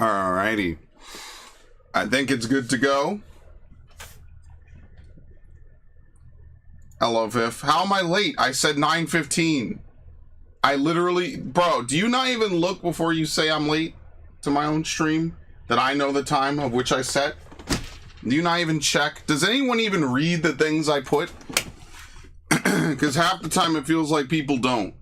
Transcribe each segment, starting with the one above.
Alrighty. I think it's good to go. Hello, Viv. How am I late? I said 9:15. I literally... Bro, do you not even look before you say I'm late to my own stream? That I know the time of which I set? Do you not even check? Does anyone even read the things I put? Because half the time it feels like people don't.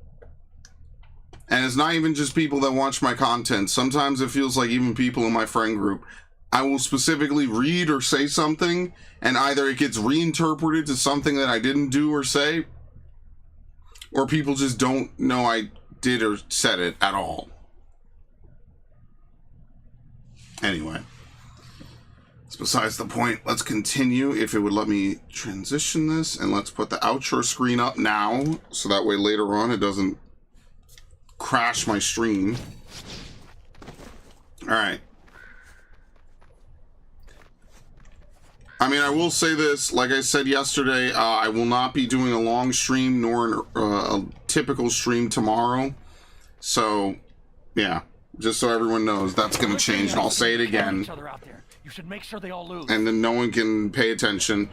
And it's not even just people that watch my content. Sometimes it feels like even people in my friend group. I will specifically read or say something, and either it gets reinterpreted to something that I didn't do or say, or people just don't know I did or said it at all. Anyway. It's besides the point. Let's continue. If it would let me transition this, and let's put the outro screen up now, so that way later on it doesn't crash my stream. Alright. I mean, I will say this, like I said yesterday, I will not be doing a long stream nor a typical stream tomorrow. So, yeah, just so everyone knows, that's going to change, and I'll say it again. You should make sure they all lose. And then no one can pay attention.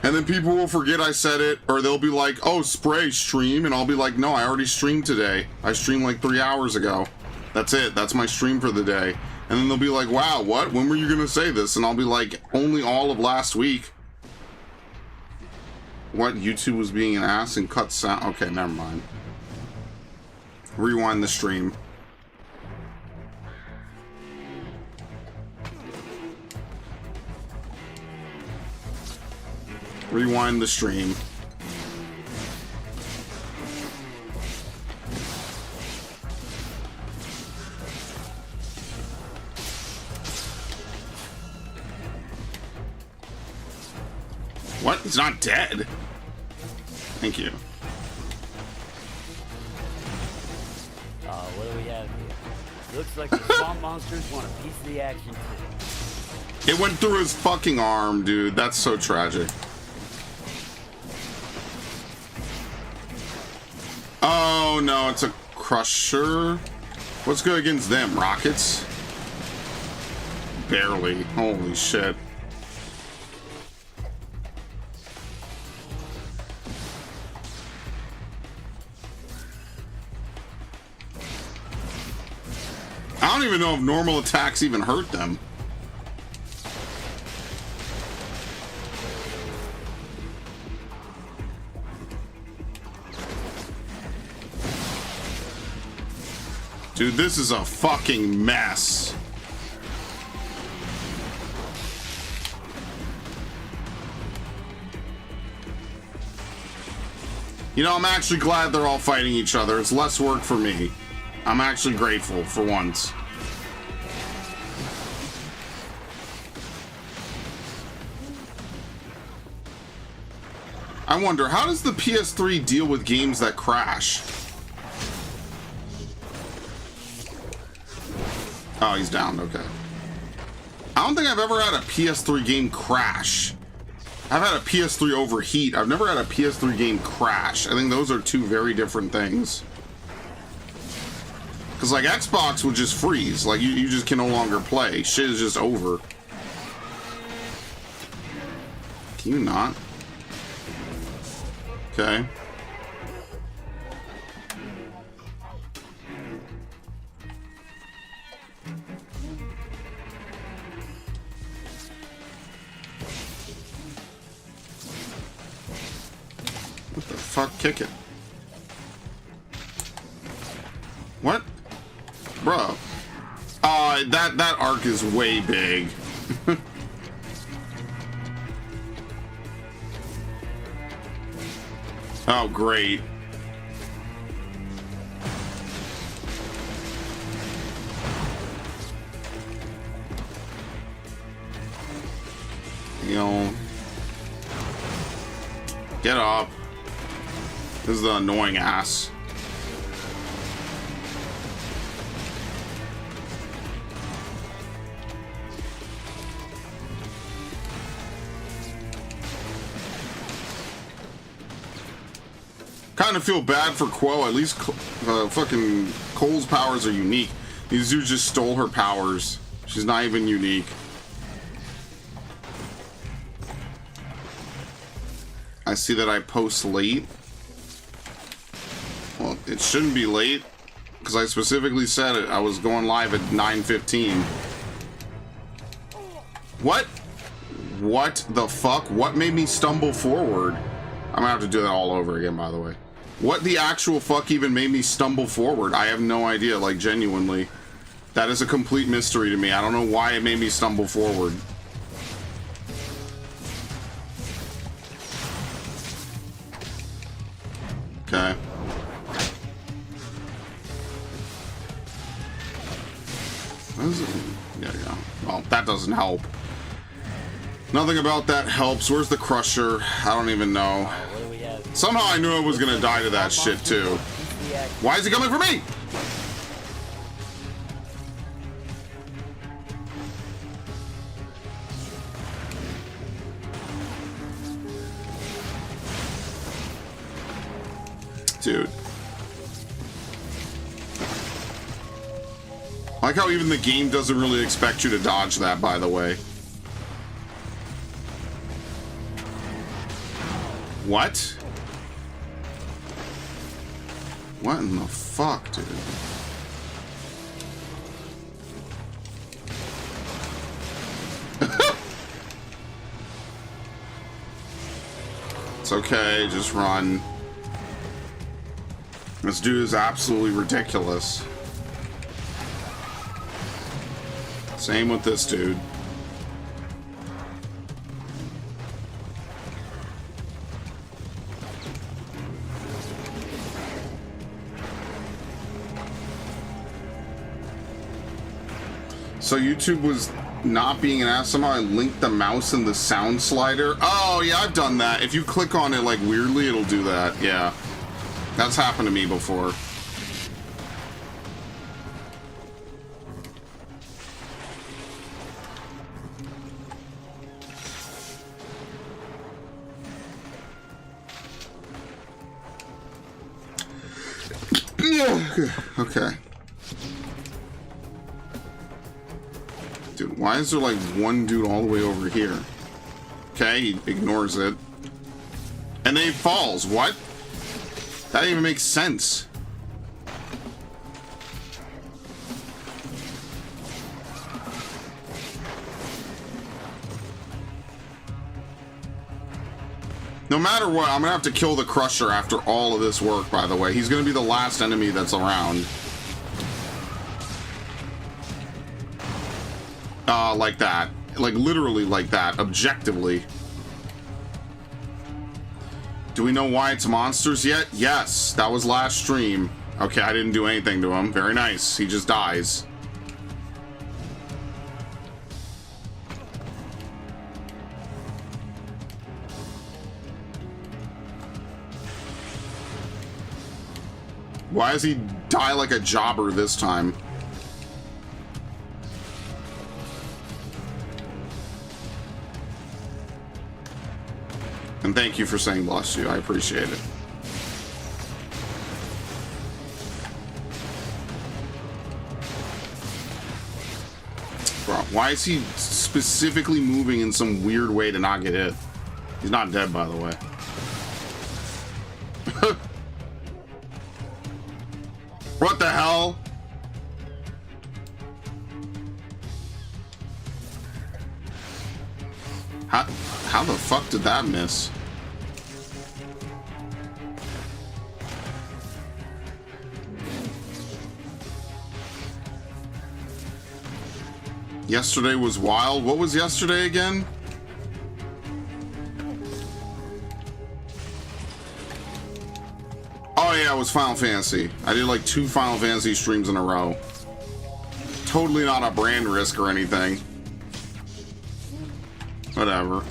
And then people will forget I said it, or they'll be like, oh, Spray stream, and I'll be like, no, I already streamed today. I streamed like 3 hours ago. That's it. That's my stream for the day. And then they'll be like, wow, what? When were you going to say this? And I'll be like, only all of last week. What? YouTube was being an ass and cut sound? Okay, never mind. Rewind the stream. Rewind the stream. What? He's not dead. Thank you. What do we have here? Looks like the swamp monsters want a piece of the action too. It went through his fucking arm, dude. That's so tragic. Oh no, it's a crusher. What's good against them? Rockets? Barely. Holy shit. I don't even know if normal attacks even hurt them. Dude, this is a fucking mess. You know, I'm actually glad they're all fighting each other. It's less work for me. I'm actually grateful for once. I wonder, how does the PS3 deal with games that crash? Oh, he's down. Okay. I don't think I've ever had a PS3 game crash. I've had a PS3 overheat. I've never had a PS3 game crash. I think those are two very different things. Because, like, Xbox would just freeze. Like, you just can no longer play. Shit is just over. Can you not? Okay. What the fuck? Kick it. What? Bro. That arc is way big. Oh, great. You know. Get up. This is the annoying ass. Kind of feel bad for Quo. At least fucking Cole's powers are unique. These dudes just stole her powers. She's not even unique. I see that I post late. Well, it shouldn't be late, because I specifically said it. I was going live at 9:15. What? What the fuck? What made me stumble forward? I'm gonna have to do that all over again, by the way. What the actual fuck even made me stumble forward? I have no idea, like, genuinely. That is a complete mystery to me. I don't know why it made me stumble forward. Okay. What is it? There you go. Well, that doesn't help. Nothing about that helps. Where's the crusher? I don't even know. What do we have? Somehow I knew I was gonna die to that shit too. Why is he coming for me? Dude. I like how even the game doesn't really expect you to dodge that, by the way. What? What in the fuck, dude? It's okay, just run. This dude is absolutely ridiculous. Same with this dude. So YouTube was not being an ass. Somehow I linked the mouse and the sound slider. Oh yeah, I've done that. If you click on it like weirdly, it'll do that. Yeah. That's happened to me before. Okay. Dude, why is there like one dude all the way over here? Okay, he ignores it. And then he falls. What? That didn't even make sense. No matter what, I'm gonna have to kill the Crusher after all of this work, by the way. He's gonna be the last enemy that's around. Like that. Like, literally like that. Objectively. Do we know why it's monsters yet? Yes. That was last stream. Okay, I didn't do anything to him. Very nice. He just dies. Why does he die like a jobber this time? And thank you for saying bless you. I appreciate it. Bro, why is he specifically moving in some weird way to not get hit? He's not dead, by the way. What the hell? How the fuck did that miss? Yesterday was wild. What was yesterday again? Oh yeah, it was Final Fantasy. I did like 2 Final Fantasy streams in a row. Totally not a brand risk or anything. Whatever.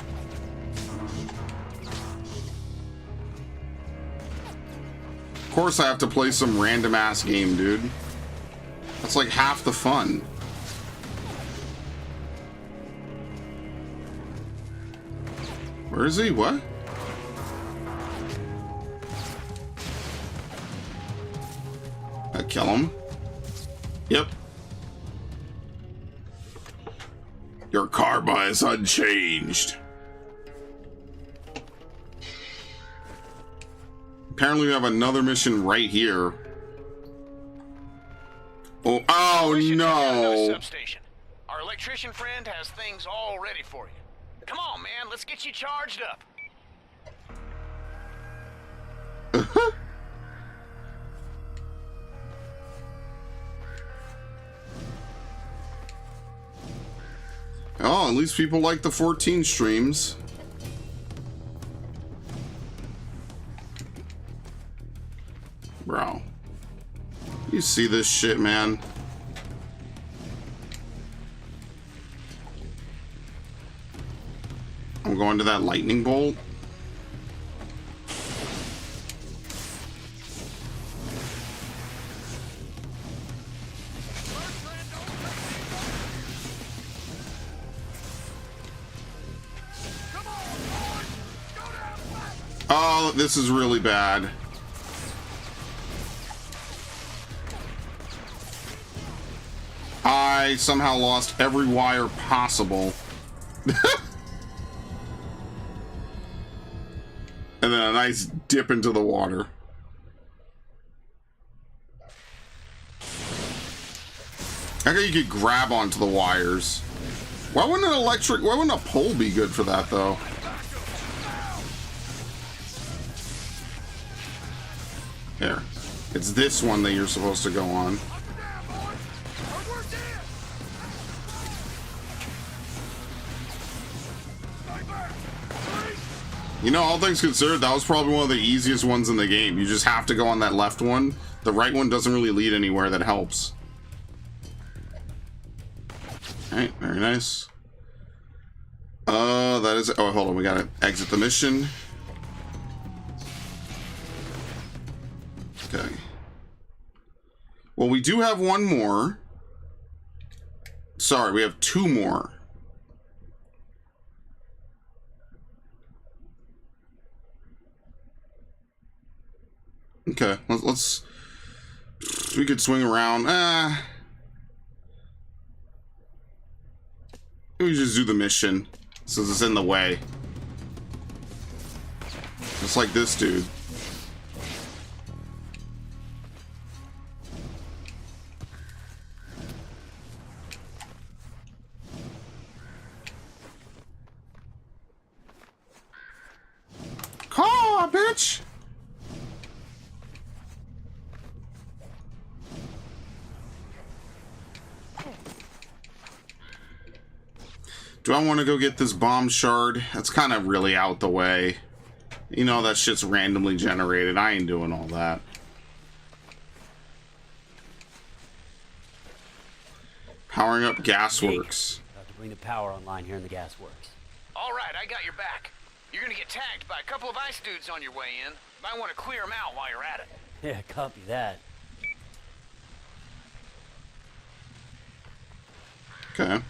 Of course I have to play some random ass game, dude. That's like half the fun. Where is he? What? I kill him. Yep. Your karma is unchanged. Apparently we have another mission right here. Oh We should check out another no. substation. Our electrician friend has things all ready for you. Come on, man, let's get you charged up. Oh, at least people like the 14 streams. Bro. You see this shit, man. I'm going to that lightning bolt. Oh, this is really bad. I somehow lost every wire possible. And then a nice dip into the water. I think you could grab onto the wires. Why wouldn't a pole be good for that though? Here. It's this one that you're supposed to go on. You know, all things considered, that was probably one of the easiest ones in the game. You just have to go on that left one. The right one doesn't really lead anywhere that helps. Alright, very nice. That is... Oh, hold on. We gotta exit the mission. Okay. Well, we do have one more. Sorry, we have two more. Okay, let's we could swing around. We just do the mission since it's in the way. Just like this dude. Call, bitch! Do I want to go get this bomb shard? That's kind of really out the way. You know, that shit's randomly generated. I ain't doing all that. Powering up gasworks. About to bring the power online here in the gasworks. All right, I got your back. You're gonna get tagged by a couple of ice dudes on your way in. Might want to clear them out while you're at it. Yeah, copy that. Okay.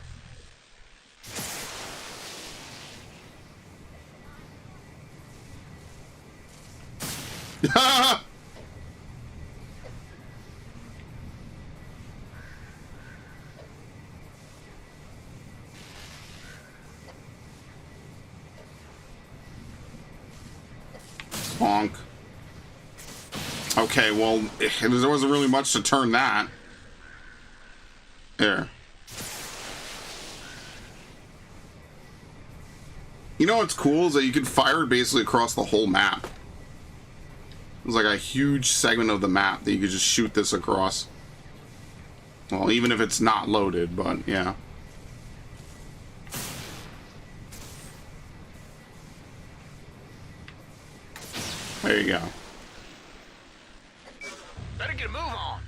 Bonk. Okay, well, there wasn't really much to turn that. There. You know what's cool is that you can fire it basically across the whole map. It's like a huge segment of the map that you could just shoot this across. Well, even if it's not loaded, but yeah. There you go. Better get a move on.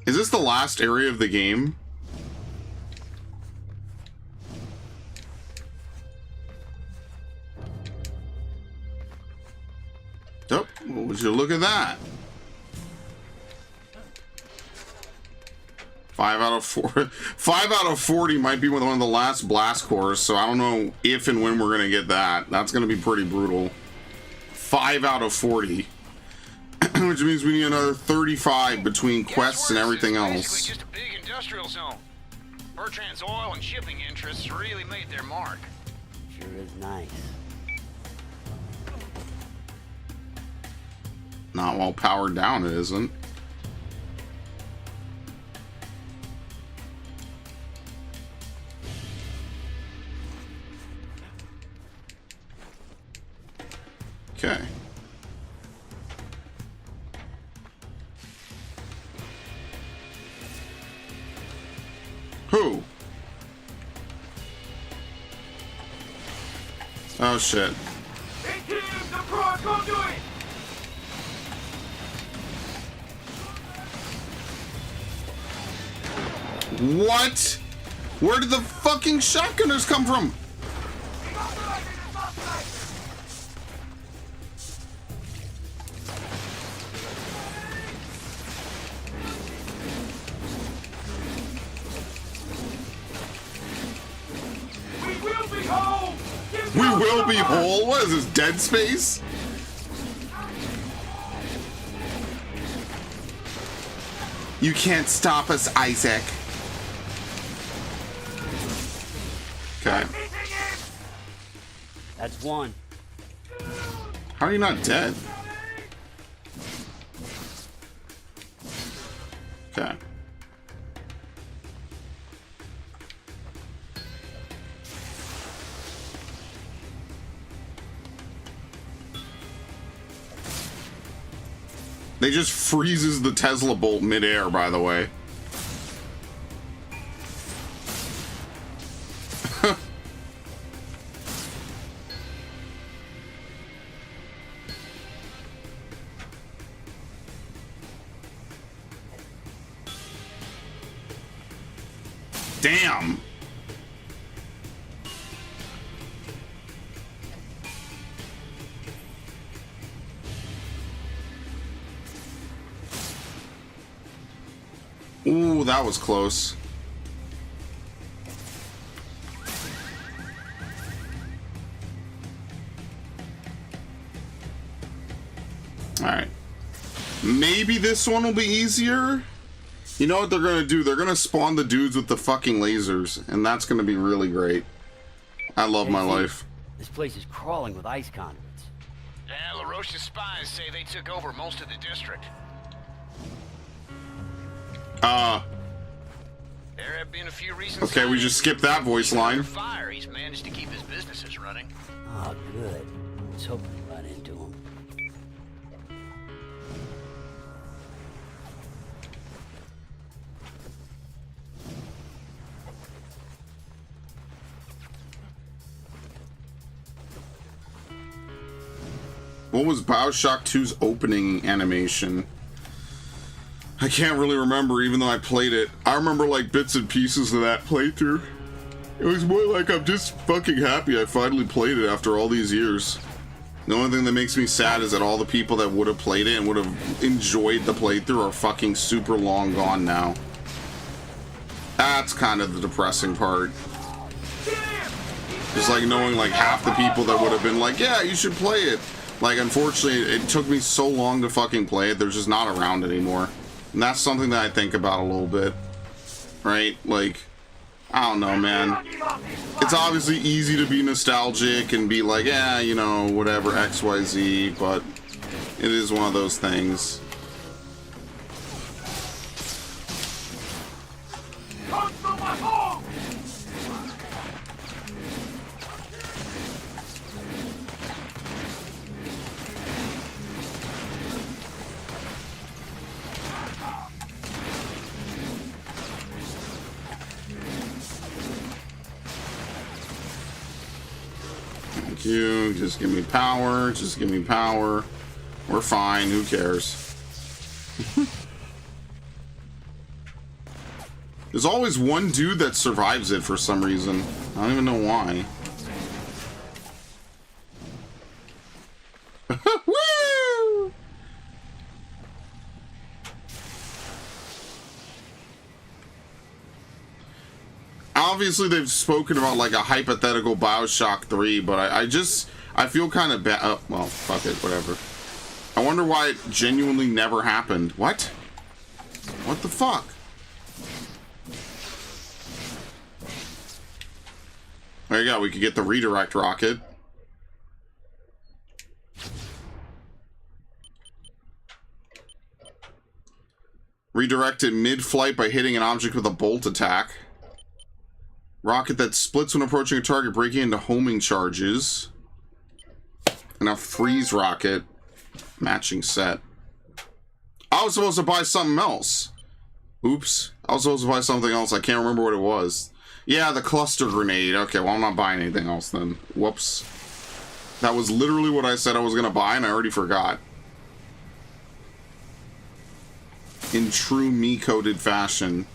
Is this the last area of the game? Oh, would you look at that? 5 out of 4. 5 out of 40 might be one of the last blast cores, so I don't know if and when we're gonna get that. That's gonna be pretty brutal. 5 out of 40. Which means we need another 35 between quests and everything else. Basically just a big industrial zone. Bertrand's oil and shipping interests really made their mark. Sure is nice. Not well powered down, it isn't. Okay. Who? Oh shit. What? Where did the fucking shotgunners come from? We will be whole? What is this, Dead Space? You can't stop us, Isaac. Okay. That's one. How are you not dead? Okay. They just freezes the Tesla bolt midair, by the way. Damn. Ooh, that was close. Alright. Maybe this one will be easier? You know what they're gonna do? They're gonna spawn the dudes with the fucking lasers, and that's gonna be really great. I love my life. This place is crawling with ice convicts. Yeah, LaRoche's spies say they took over most of the district. There have been a few recent Okay, we just skipped that voice line. Fire, he's managed to keep his businesses running. Oh, good. Let's hope we run into him. What was BioShock 2's opening animation? I can't really remember, even though I played it. I remember like bits and pieces of that playthrough. It was more like I'm just fucking happy I finally played it after all these years. The only thing that makes me sad is that all the people that would have played it and would have enjoyed the playthrough are fucking super long gone now. That's kind of the depressing part. Just like knowing like half the people that would have been like, yeah, you should play it. Like, unfortunately, it took me so long to fucking play it, they're just not around anymore. And that's something that I think about a little bit. Right? Like, I don't know, man. It's obviously easy to be nostalgic and be like, yeah, you know, whatever, XYZ, but it is one of those things. You just give me power, just give me power. We're fine, who cares? There's always one dude that survives it for some reason. I don't even know why. Woo! Obviously they've spoken about like a hypothetical BioShock 3, but I feel kind of bad. Oh, well, fuck it, whatever. I wonder why it genuinely never happened. What? What the fuck? There you go. We could get the redirect rocket. Redirect it mid-flight by hitting an object with a bolt attack. Rocket that splits when approaching a target, breaking into homing charges. And a freeze rocket. Matching set. I was supposed to buy something else. Oops. I was supposed to buy something else. I can't remember what it was. Yeah, the cluster grenade. Okay, well, I'm not buying anything else then. Whoops. That was literally what I said I was going to buy, and I already forgot. In true me-coded fashion.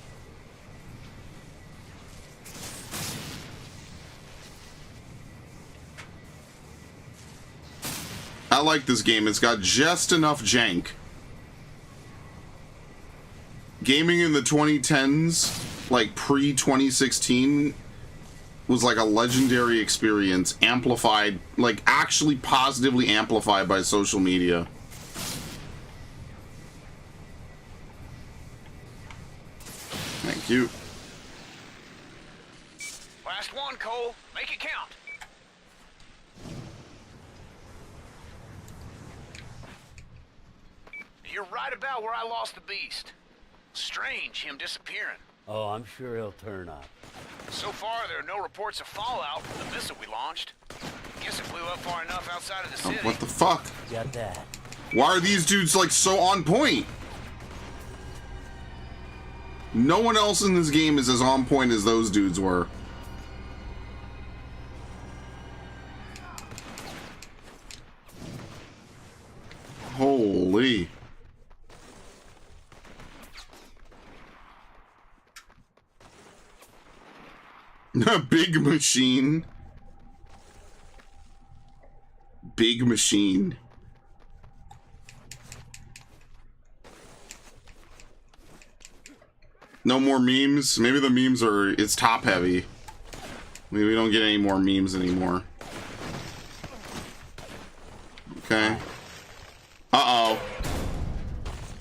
I like this game. It's got just enough jank. Gaming in the 2010s, like pre-2016, was like a legendary experience, amplified, like actually positively amplified by social media. Thank you. Last one, Cole. Make it count. You're right about where I lost the beast. Strange, him disappearing. Oh, I'm sure he'll turn up. So far, there are no reports of fallout from the missile we launched. Guess it flew up far enough outside of the city. What the fuck? Got that. Why are these dudes like so on point? No one else in this game is as on point as those dudes were. Holy. Big machine. Big machine. No more memes? Maybe the memes are... It's top heavy. Maybe we don't get any more memes anymore. Okay. Uh-oh.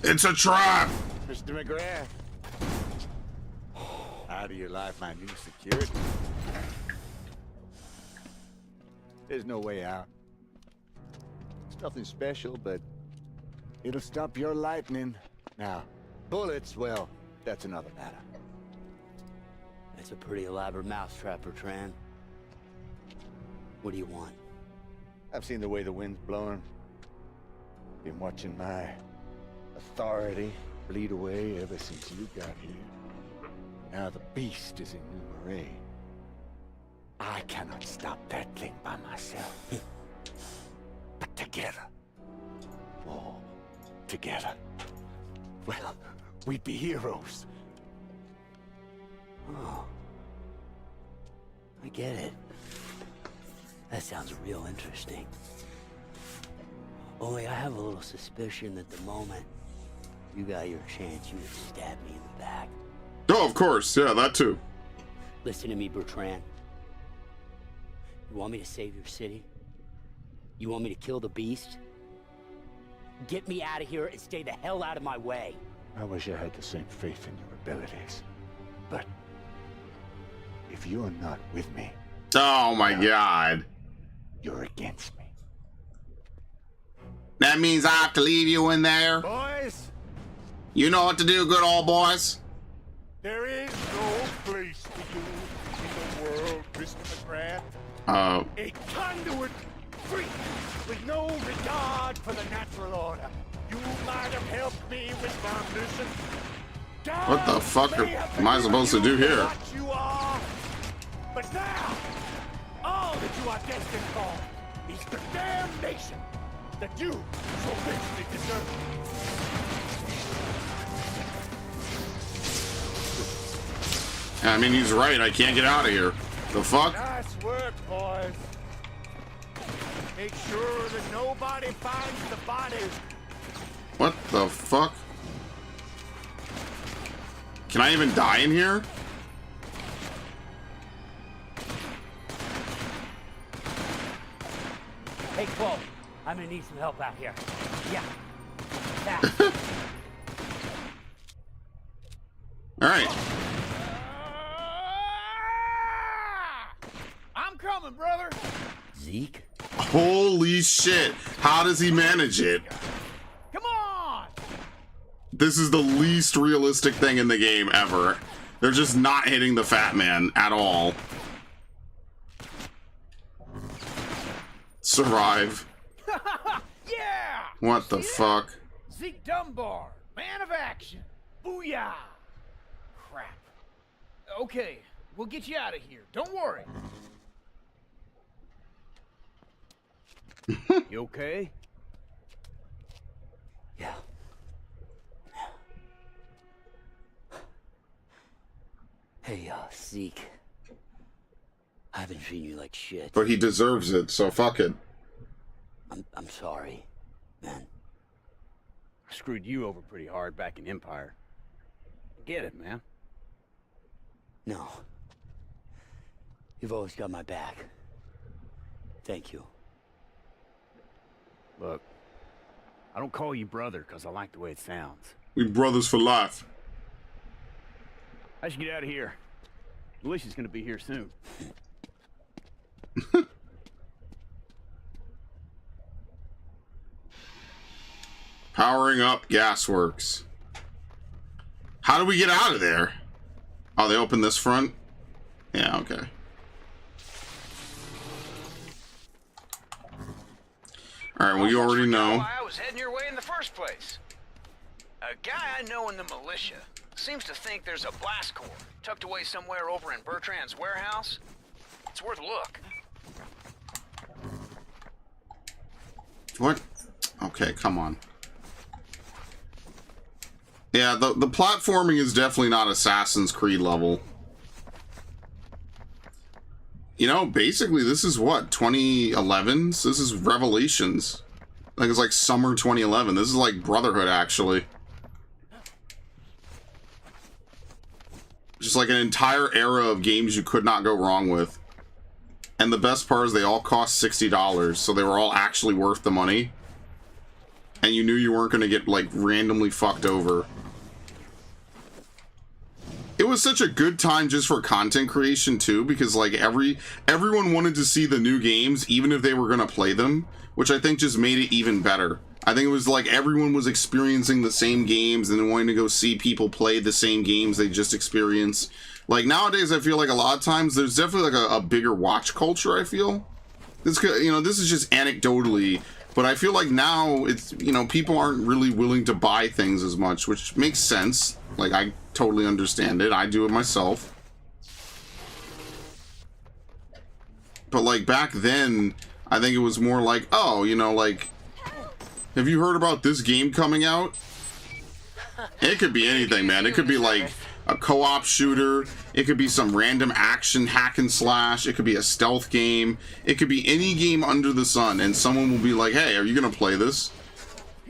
It's a trap! Mr. McGrath. How do you like my new security? There's no way out. It's nothing special, but it'll stop your lightning. Now, bullets, well, that's another matter. That's a pretty elaborate mousetrap, Bertrand. What do you want? I've seen the way the wind's blowing. Been watching my authority bleed away ever since you got here. Now the beast is in New Marais. I cannot stop that thing by myself. But together, all together, well, we'd be heroes. Oh. I get it. That sounds real interesting. Only I have a little suspicion that the moment you got your chance, you would stab me in the back. Oh, of course. Yeah, that too. Listen to me, Bertrand. You want me to save your city? You want me to kill the beast? Get me out of here and stay the hell out of my way. I wish I had the same faith in your abilities. But if you're not with me, Oh my god. you're against me. That means I have to leave you in there? Boys, You know what to do, good old boys? there is no place for you in the world, Mr. McGrath. A conduit free, with no regard for the natural order. You might have helped me with my mission. What the fuck am I supposed to do here? What you are, but now, all that you are destined for is the damnation that you so richly deserve. I mean, he's right. I can't get out of here. The fuck? Nice work, boys. Make sure that nobody finds the bodies. What the fuck? Can I even die in here? Hey, Cole. I'm gonna need some help out here. Yeah. Fast. All right. I'm coming, brother. Zeke? Holy shit. How does he manage it? Come on. This is the least realistic thing in the game ever. They're just not hitting the fat man at all. Survive. Yeah. What the fuck? Zeke Dunbar, man of action. Booyah. Crap. Okay, we'll get you out of here. Don't worry. You okay? Yeah. Hey, Zeke. I've been treating you like shit. But he deserves it, so fuck it. I'm sorry, man. I screwed you over pretty hard back in Empire. Get it, man. No. You've always got my back. Thank you. Look, I don't call you brother because I like the way it sounds. We brothers for life. I should get out of here. Alicia's gonna be here soon. Powering up gasworks. How do we get out of there? Oh, they opened this front? Yeah, okay. Alright, well, you already know. Why I was heading your way in the first place. A guy I know in the militia seems to think there's a blast core tucked away somewhere over in Bertrand's warehouse. It's worth a look. What? Okay, come on. Yeah, the platforming is definitely not Assassin's Creed level. You know, basically, this is what, 2011? This is Revelations. Like, it's like summer 2011. This is like Brotherhood, actually. Just like an entire era of games you could not go wrong with. And the best part is they all cost $60, so they were all actually worth the money. And you knew you weren't going to get, like, randomly fucked over. It was such a good time just for content creation too, because like everyone wanted to see the new games, even if they were going to play them, which I think just made it even better. I think it was like everyone was experiencing the same games and wanting to go see people play the same games they just experienced. Like nowadays, I feel like a lot of times there's definitely like a bigger watch culture. I feel this, you know, this is just anecdotally, but I feel like now it's, you know, people aren't really willing to buy things as much, which makes sense. Like I totally understand it. I do it myself. But like back then, I think it was more like, oh, you know, like, have you heard about this game coming out? It could be anything, man. It could be like a co-op shooter. It could be some random action hack and slash. It could be a stealth game. It could be any game under the sun, and someone will be like, hey, are you gonna play this?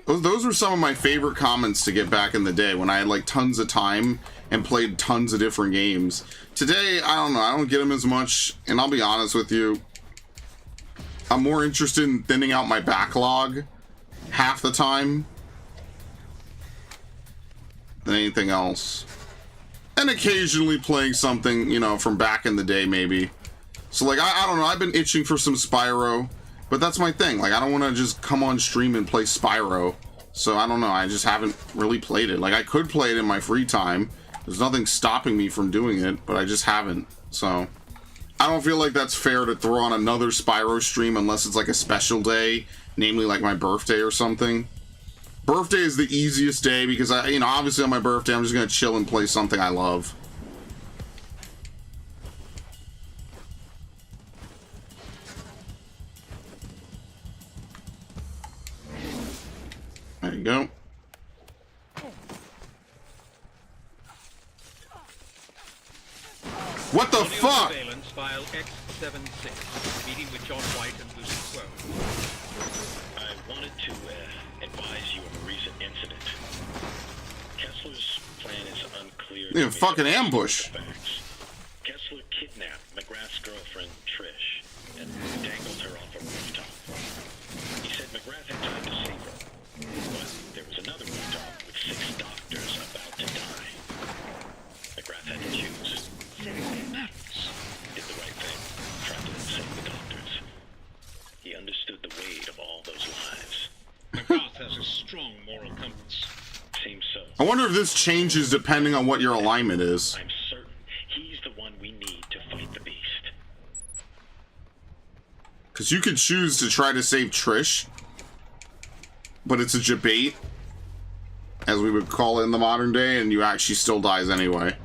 Those were some of my favorite comments to get back in the day when I had like tons of time and played tons of different games. Today, I don't know, I don't get them as much, and I'll be honest with you, I'm more interested in thinning out my backlog half the time than anything else. And occasionally playing something, you know, from back in the day maybe. So like, I don't know, I've been itching for some Spyro. But that's my thing, like I don't want to just come on stream and play Spyro. So I don't know, I just haven't really played it. Like I could play it in my free time. There's nothing stopping me from doing it, but I just haven't. So I don't feel like that's fair to throw on another Spyro stream unless it's like a special day, namely like my birthday or something. Birthday is the easiest day because I, you know, obviously on my birthday I'm just gonna chill and play something I love. There you go. What the fuck? Surveillance file X76, meeting with John White and Lucy Crowe. I wanted to advise you of a recent incident. Kessler's plan is unclear. Yeah, fucking ambush. Kessler kidnapped McGrath's girlfriend Trish and dangled her off a rooftop. He said McGrath I wonder if this changes depending on what your alignment is. I'm certain he's the one we need to fight the beast. Because you could choose to try to save Trish, but it's a debate, as we would call it in the modern day, and she still dies anyway.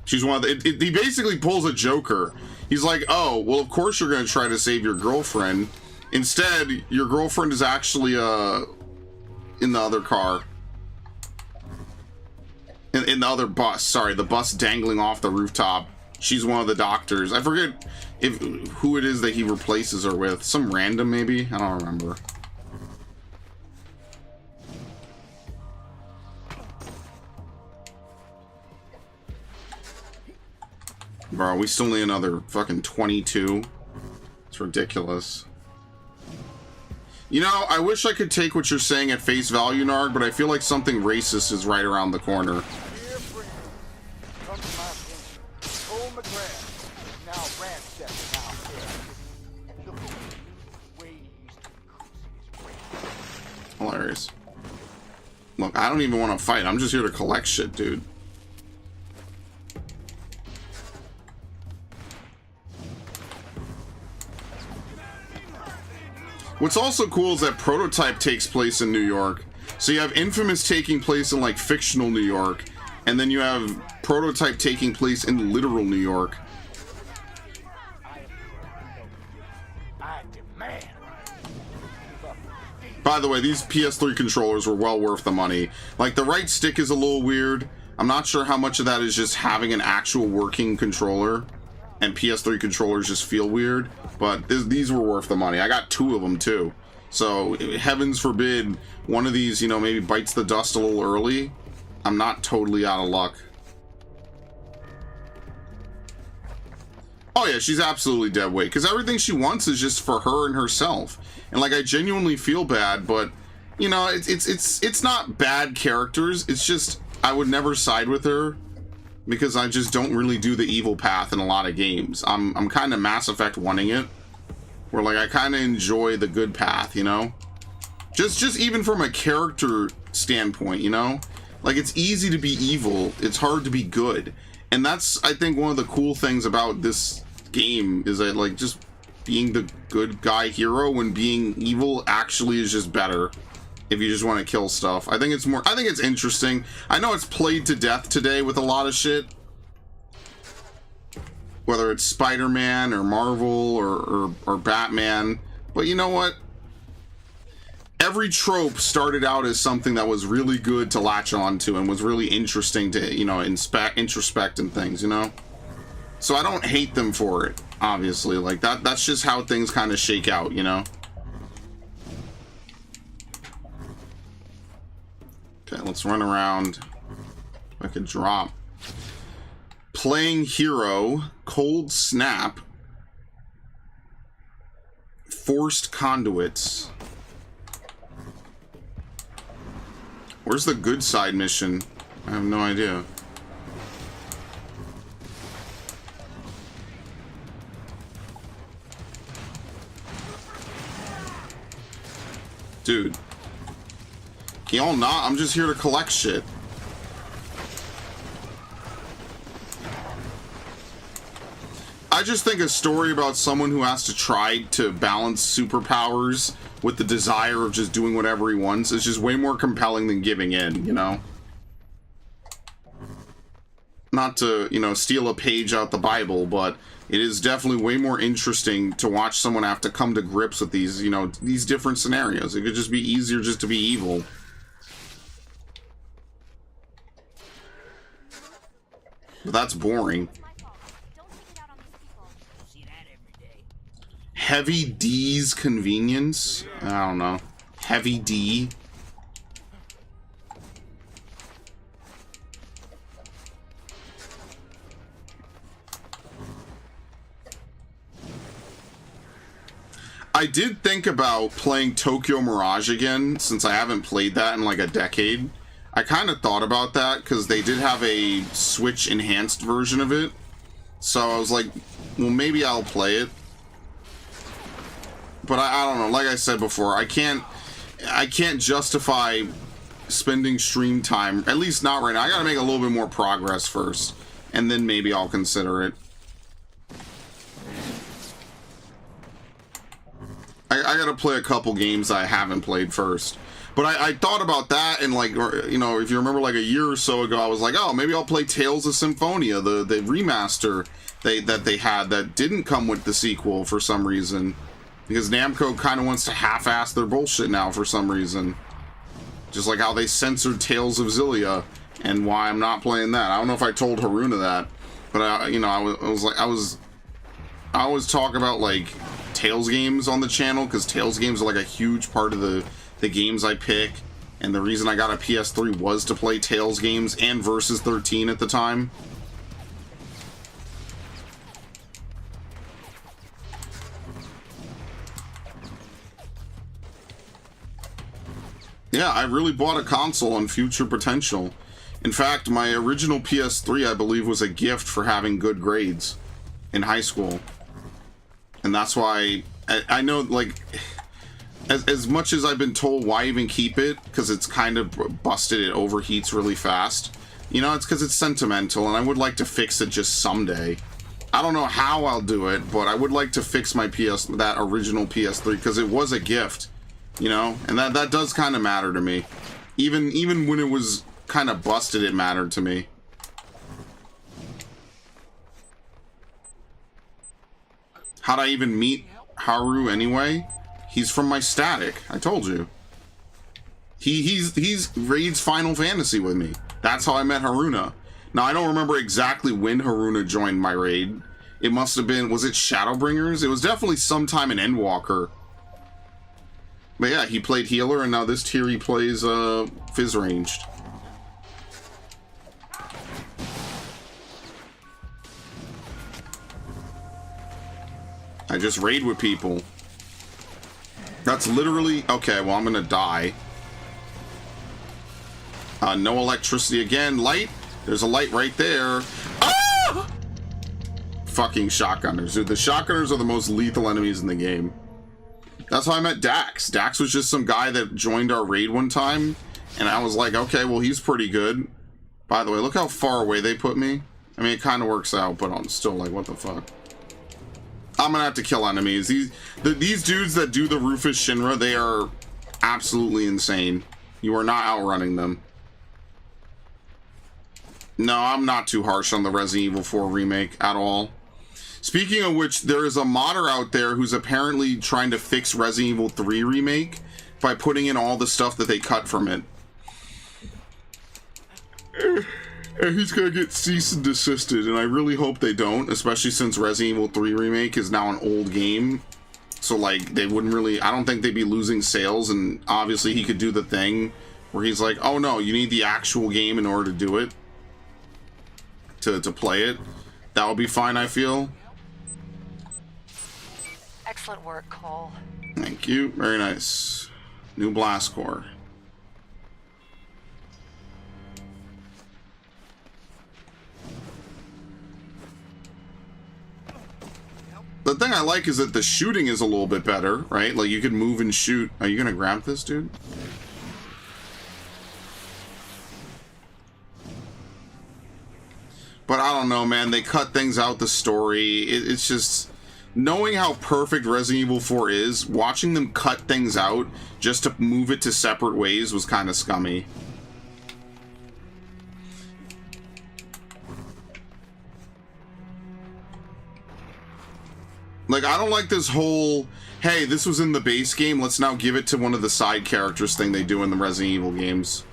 She's one of the... he basically pulls a Joker. He's like, oh, well, of course you're going to try to save your girlfriend. Instead, your girlfriend is actually in the other car. In the other bus. Sorry, the bus dangling off the rooftop. She's one of the doctors. I forget who it is that he replaces her with. Some random, maybe? I don't remember. Bro, we still need another fucking 22. It's ridiculous. You know, I wish I could take what you're saying at face value, Narg, but I feel like something racist is right around the corner. Dear friend, come to my attention. Cole McGrath is now ransacking our area, looking for new ways to increase his rate. Hilarious. Look, I don't even want to fight. I'm just here to collect shit, dude. What's also cool is that Prototype takes place in New York. So you have inFamous taking place in like fictional New York, and then you have Prototype taking place in literal New York. I demand. By the way, these PS3 controllers were well worth the money. Like, the right stick is a little weird. I'm not sure how much of that is just having an actual working controller, and PS3 controllers just feel weird. But these were worth the money. I got 2 of them too. So heavens forbid one of these, you know, maybe bites the dust a little early. I'm not totally out of luck. Oh yeah, she's absolutely dead weight, because everything she wants is just for her and herself. And like, I genuinely feel bad, but you know, it's not bad characters. It's just I would never side with her, because I just don't really do the evil path in a lot of games. I'm kind of Mass Effect wanting it, where like I kind of enjoy the good path, you know? Just even from a character standpoint, you know? Like, it's easy to be evil, it's hard to be good. And that's, I think, one of the cool things about this game, is that like just being the good guy hero and being evil actually is just better. If you just want to kill stuff, I think it's interesting. I know it's played to death today with a lot of shit, whether it's Spider-Man or Marvel or Batman, but you know what? Every trope started out as something that was really good to latch onto and was really interesting to, you know, introspect and things, you know? So I don't hate them for it, obviously. Like, that's just how things kind of shake out, you know? Okay, let's run around. I could drop. Playing hero, cold snap, forced conduits. Where's the good side mission? I have no idea. Dude. Can y'all not? I'm just here to collect shit. I just think a story about someone who has to try to balance superpowers with the desire of just doing whatever he wants is just way more compelling than giving in, you know? Not to, you know, steal a page out the Bible, but it is definitely way more interesting to watch someone have to come to grips with these, you know, these different scenarios. It could just be easier just to be evil. But that's boring. Heavy D's convenience? I don't know. Heavy D? I did think about playing Tokyo Mirage again, since I haven't played that in like a decade. I kind of thought about that because they did have a Switch enhanced version of it. So I was like, well, maybe I'll play it. But I don't know, like I said before, I can't justify spending stream time, at least not right now. I gotta make a little bit more progress first, and then maybe I'll consider it. I gotta play a couple games I haven't played first. But I thought about that, and like, you know, if you remember like a year or so ago, I was like, oh, maybe I'll play Tales of Symphonia, the remaster that they had that didn't come with the sequel for some reason. Because Namco kind of wants to half-ass their bullshit now for some reason. Just like how they censored Tales of Xillia, and why I'm not playing that. I don't know if I told Haruna that, but you know, I always talk about like Tales games on the channel, because Tales games are like a huge part of the games I pick, and the reason I got a PS3 was to play Tales games and Versus 13 at the time. Yeah, I really bought a console on future potential. In fact, my original PS3, I believe, was a gift for having good grades in high school. And that's why I know, like, as much as I've been told why even keep it, because it's kind of busted, it overheats really fast. You know, it's because it's sentimental, and I would like to fix it just someday. I don't know how I'll do it, but I would like to fix my that original PS3, because it was a gift. You know, and that does kind of matter to me. Even when it was kind of busted, it mattered to me. How'd I even meet Haru anyway? He's from my static. I told you. He's raids Final Fantasy with me. That's how I met Haruna. Now I don't remember exactly when Haruna joined my raid. It must have been, was it Shadowbringers? It was definitely sometime in Endwalker. But yeah, he played healer, and now this tier he plays Fizz ranged. I just raid with people. That's literally... Okay, well, I'm gonna die. No electricity again. Light? There's a light right there. Ah! Fucking shotgunners. Dude, the shotgunners are the most lethal enemies in the game. That's how I met Dax. Dax was just some guy that joined our raid one time, and I was like, okay, well, he's pretty good. By the way, look how far away they put me. I mean, it kind of works out, but I'm still like, what the fuck? I'm gonna have to kill enemies. These dudes that do the Rufus Shinra, they are absolutely insane. You are not outrunning them. No, I'm not too harsh on the Resident Evil 4 remake at all. Speaking of which, there is a modder out there who's apparently trying to fix Resident Evil 3 remake by putting in all the stuff that they cut from it. And he's gonna get cease and desisted, and I really hope they don't, especially since Resident Evil 3 remake is now an old game. So like, they wouldn't really, I don't think they'd be losing sales, and obviously he could do the thing where he's like, oh no, you need the actual game in order to do it. To play it. That would be fine, I feel. Excellent work, Cole. Thank you. Very nice. New blast core. The thing I like is that the shooting is a little bit better, right? Like, you can move and shoot. Are you gonna grab this, dude? But I don't know, man. They cut things out, the story. It's just... Knowing how perfect Resident Evil 4 is, watching them cut things out just to move it to separate ways was kind of scummy. Like, I don't like this whole, hey, this was in the base game, let's now give it to one of the side characters thing they do in the Resident Evil games.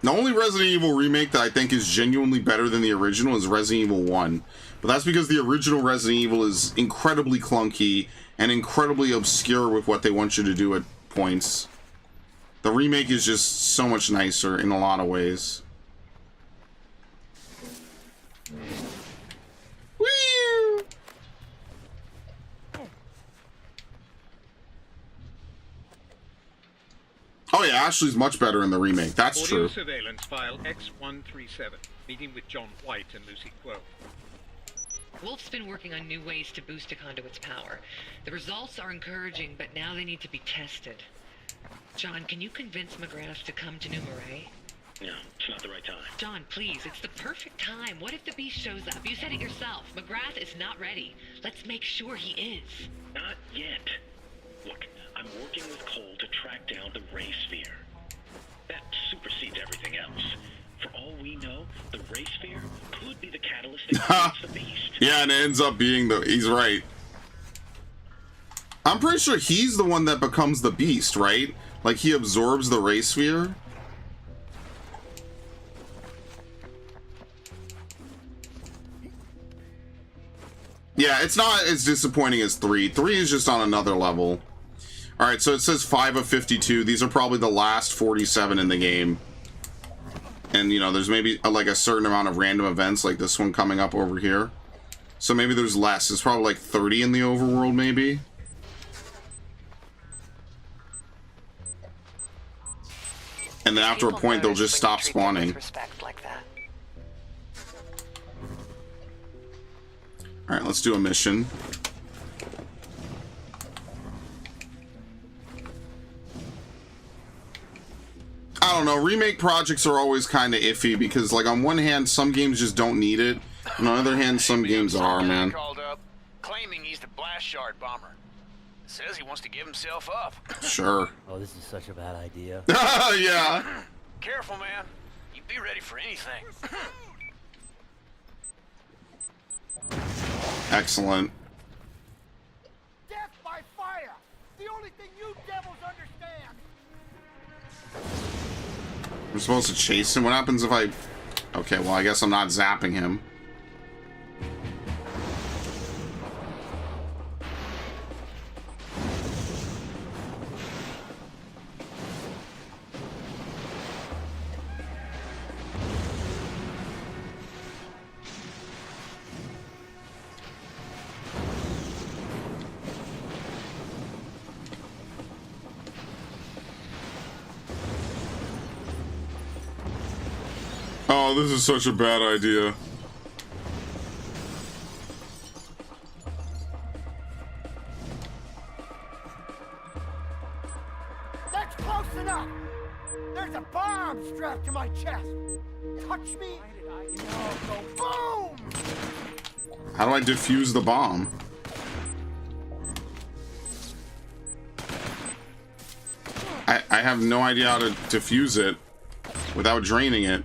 The only Resident Evil remake that I think is genuinely better than the original is Resident Evil 1. But that's because the original Resident Evil is incredibly clunky and incredibly obscure with what they want you to do at points. The remake is just so much nicer in a lot of ways. Whee! Oh yeah, Ashley's much better in the remake. That's Audio true. surveillance file X137. Meeting with John White and Lucy Quo. Wolf's been working on new ways to boost a conduit's power. The results are encouraging, but now they need to be tested. John, can you convince McGrath to come to New Marais? No, it's not the right time. John, please, it's the perfect time. What if the beast shows up? You said it yourself. McGrath is not ready. Let's make sure he is. Not yet. Look, I'm working with Cole to track down the Ray Sphere. That supersedes everything else. For all we know, the Ray Sphere could be the catalyst that creates the beast. Yeah, and it ends up being the... He's right. I'm pretty sure he's the one that becomes the beast, right? Like, he absorbs the Ray Sphere. Yeah, it's not as disappointing as 3. 3 is just on another level. Alright, so it says 5 of 52. These are probably the last 47 in the game. And, you know, there's maybe like a certain amount of random events, like this one coming up over here. So maybe there's less. It's probably like 30 in the overworld, maybe. And then after a point, they'll just stop spawning. Alright, let's do a mission. I don't know, remake projects are always kind of iffy because, like, on one hand, some games just don't need it. On the other hand, some games are, man. Called up, claiming he's the blast shard bomber. Says he wants to give himself up. Sure. Oh, this is such a bad idea. Yeah. Careful, man. You'd be ready for anything. Excellent. Death by fire! The only thing you devils understand! I'm supposed to chase him? What happens if I... Okay, well, I guess I'm not zapping him. Oh, this is such a bad idea. That's close enough! There's a bomb strapped to my chest! Touch me, and I'll go boom! How do I defuse the bomb? I have no idea how to defuse it without draining it.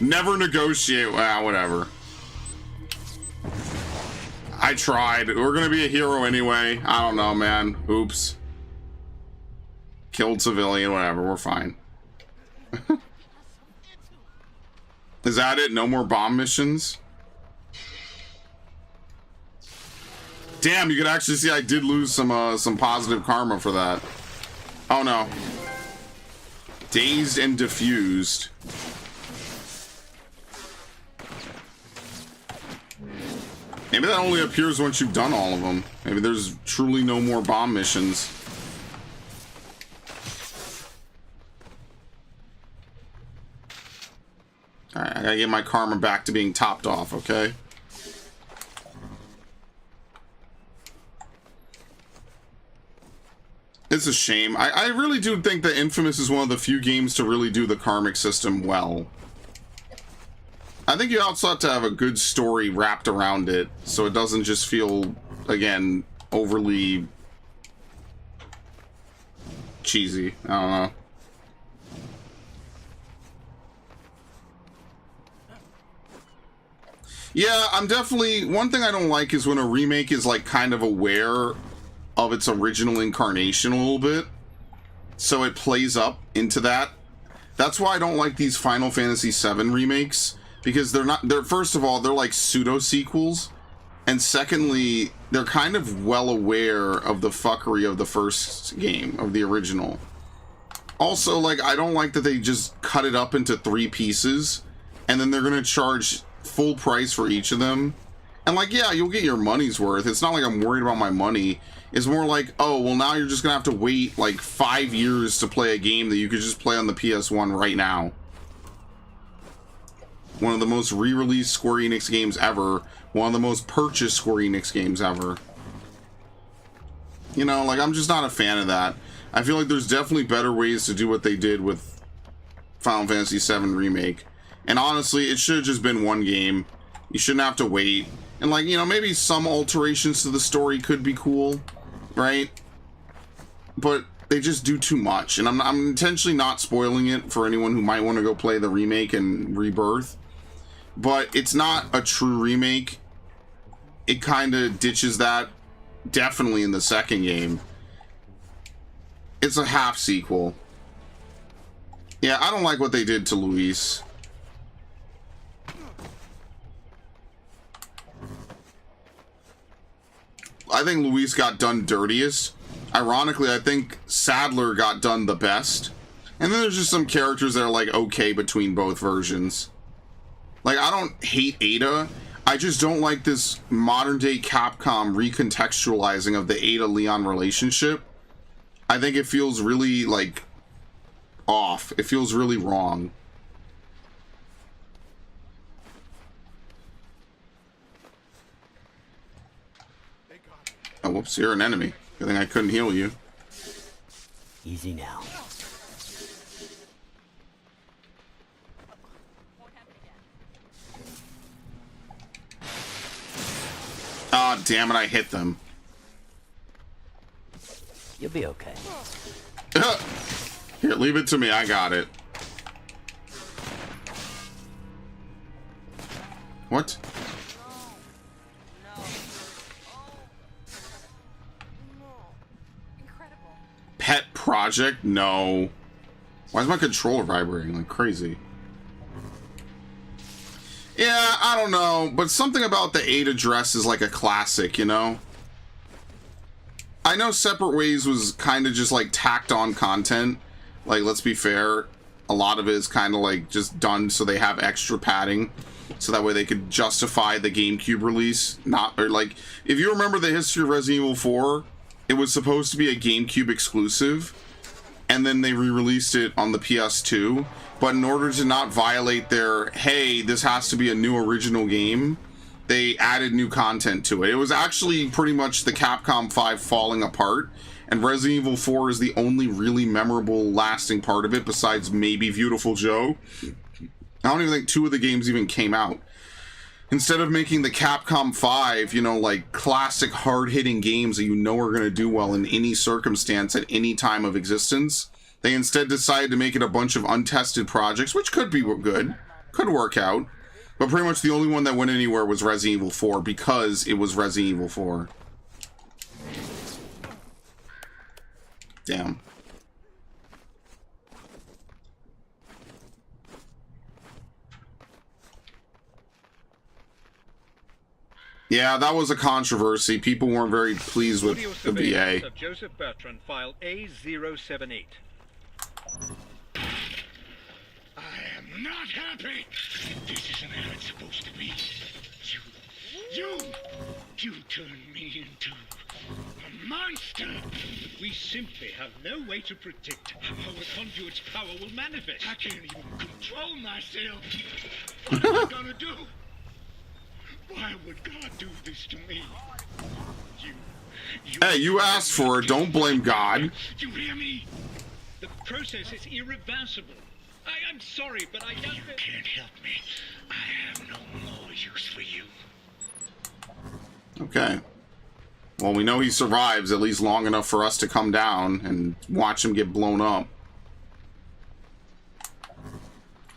Never negotiate. Well, whatever. I tried. We're gonna be a hero anyway. I don't know, man. Oops. Killed civilian, whatever. We're fine. Is that it? No more bomb missions? Damn, you could actually see I did lose some positive karma for that. Oh no. Dazed and diffused. Maybe that only appears once you've done all of them. Maybe there's truly no more bomb missions. Alright, I gotta get my karma back to being topped off, okay? It's a shame. I really do think that inFamous is one of the few games to really do the karmic system well. I think you also have to have a good story wrapped around it, so it doesn't just feel, again, overly cheesy. I don't know. Yeah, I'm definitely... One thing I don't like is when a remake is, like, kind of aware of its original incarnation a little bit, so it plays up into that. That's why I don't like these Final Fantasy VII remakes. Because they're first of all, they're like pseudo-sequels, and secondly, they're kind of well aware of the fuckery of the first game, of the original. Also, like, I don't like that they just cut it up into 3 pieces, and then they're gonna charge full price for each of them. And like, yeah, you'll get your money's worth. It's not like I'm worried about my money. It's more like, oh, well, now you're just gonna have to wait like 5 years to play a game that you could just play on the PS1 right now. One of the most re-released Square Enix games ever. One of the most purchased Square Enix games ever. You know, like, I'm just not a fan of that. I feel like there's definitely better ways to do what they did with Final Fantasy VII Remake. And honestly, it should have just been one game. You shouldn't have to wait. And like, you know, maybe some alterations to the story could be cool, right? But they just do too much. And I'm intentionally not spoiling it for anyone who might want to go play the remake and Rebirth. But it's not a true remake. It kind of ditches that definitely in the second game. It's a half sequel. Yeah, I don't like what they did to Luis. I think Luis got done dirtiest. Ironically, I think Sadler got done the best. And then there's just some characters that are like okay between both versions. Like, I don't hate Ada. I just don't like this modern day Capcom recontextualizing of the Ada-Leon relationship. I think it feels really, like, off. It feels really wrong. Oh, whoops, you're an enemy. Good thing I couldn't heal you. Easy now. Ah, damn it, I hit them. You'll be okay. Here, leave it to me. I got it. What? Pet project? No. Why is my controller vibrating like crazy? Yeah, I don't know, but something about the Ada dress is like a classic, you know? I know Separate Ways was kind of just like tacked on content. Like, let's be fair, a lot of it is kind of like just done so they have extra padding, so that way they could justify the GameCube release. Not, or like, if you remember the history of Resident Evil 4, it was supposed to be a GameCube exclusive, and then they re-released it on the PS2. But in order to not violate their, hey, this has to be a new original game, they added new content to it. It was actually pretty much the Capcom 5 falling apart, and Resident Evil 4 is the only really memorable, lasting part of it, besides maybe Beautiful Joe. I don't even think 2 of the games even came out. Instead of making the Capcom 5, you know, like classic hard-hitting games that you know are going to do well in any circumstance at any time of existence, they instead decided to make it a bunch of untested projects, which could be good, could work out. But pretty much the only one that went anywhere was Resident Evil 4 because it was Resident Evil 4. Damn. Yeah, that was a controversy. People weren't very pleased with the VA. Of Joseph Bertrand, file A078. I am not happy. This isn't how it's supposed to be. You turned me into a monster. We simply have no way to predict how a conduit's power will manifest. I can't even control myself. What am I gonna do? Why would God do this to me? Hey, you asked for it. Don't blame God. You hear me? The process is irreversible. I'm sorry, but I don't... You can't help me. I have no more use for you. Okay. Well, we know he survives at least long enough for us to come down and watch him get blown up.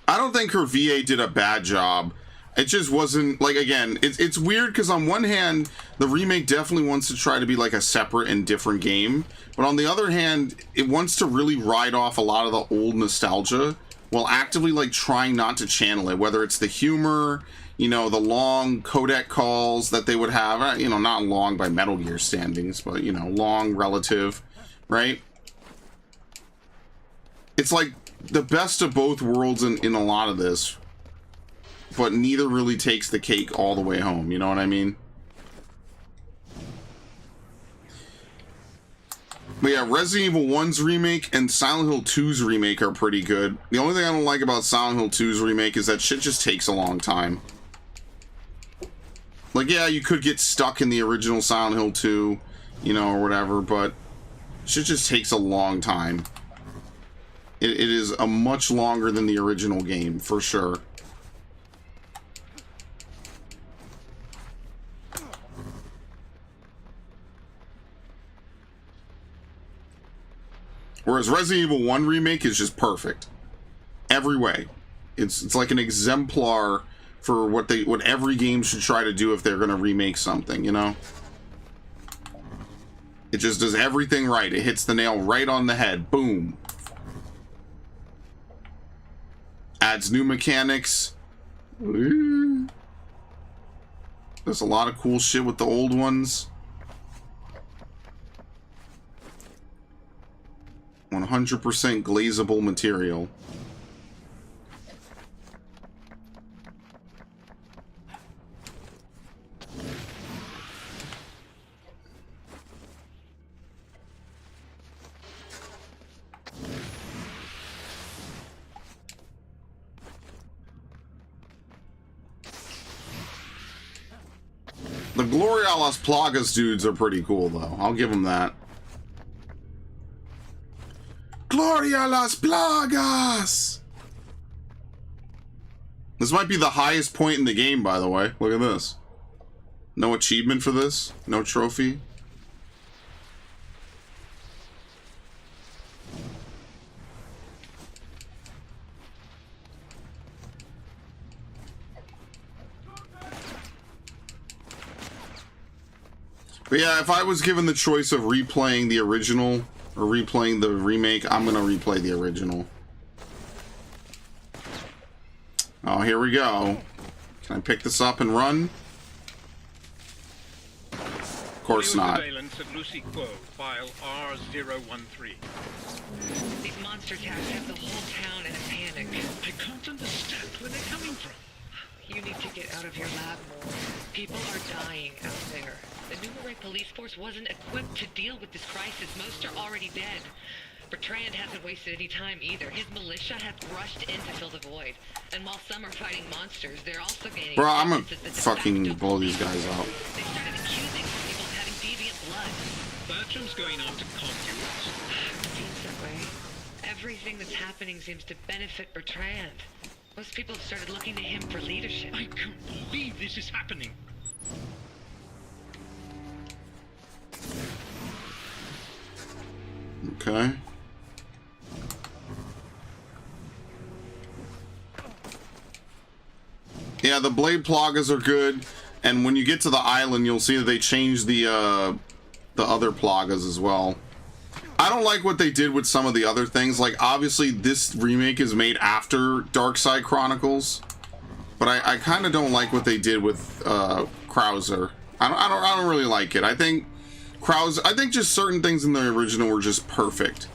I don't think her VA did a bad job. It just wasn't, like, again, it's weird because on one hand, the remake definitely wants to try to be like a separate and different game. But on the other hand, it wants to really ride off a lot of the old nostalgia while actively, like, trying not to channel it. Whether it's the humor, you know, the long codec calls that they would have, you know, not long by Metal Gear standings, but, you know, long relative, right? It's like the best of both worlds in a lot of this, but neither really takes the cake all the way home, you know what I mean? But yeah, Resident Evil 1's remake and Silent Hill 2's remake are pretty good. The only thing I don't like about Silent Hill 2's remake is that shit just takes a long time. Like, yeah, you could get stuck in the original Silent Hill 2, you know, or whatever, but shit just takes a long time. It is a much longer than the original game, for sure. Whereas Resident Evil 1 remake is just perfect. Every way. It's like an exemplar for what every game should try to do if they're gonna remake something, you know? It just does everything right. It hits the nail right on the head. Boom. Adds new mechanics. There's a lot of cool shit with the old ones. 100% glazable material. The Gloria a las Plagas dudes are pretty cool, though. I'll give them that. Gloria a las Plagas! This might be the highest point in the game, by the way. Look at this. No achievement for this. No trophy. But yeah, if I was given the choice of replaying the original or replaying the remake, I'm gonna replay the original. Oh, here we go. Can I pick this up and run? Of course not. Surveillance of Lucy Quo, file R013. These monster attacks have the whole town in a panic. I can't understand where they're coming from. You need to get out of your lab more. People are dying out there. The Numerai police force wasn't equipped to deal with this crisis. Most are already dead. Bertrand hasn't wasted any time either. His militia have rushed in to fill the void. And while some are fighting monsters, they're also gaining... Bro, I'm gonna fucking blow these guys out. They started accusing people of having deviant blood. Bertram's going after conduits. It seems that way. Everything that's happening seems to benefit Bertrand. Most people have started looking to him for leadership. I can't believe this is happening. Okay. Yeah, the blade plagas are good, and when you get to the island, you'll see that they changed the other plagas as well. I don't like what they did with some of the other things. Like, obviously, this remake is made after Darkside Chronicles, but I kind of don't like what they did with Krauser. I don't really like it. I think just certain things in the original were just perfect.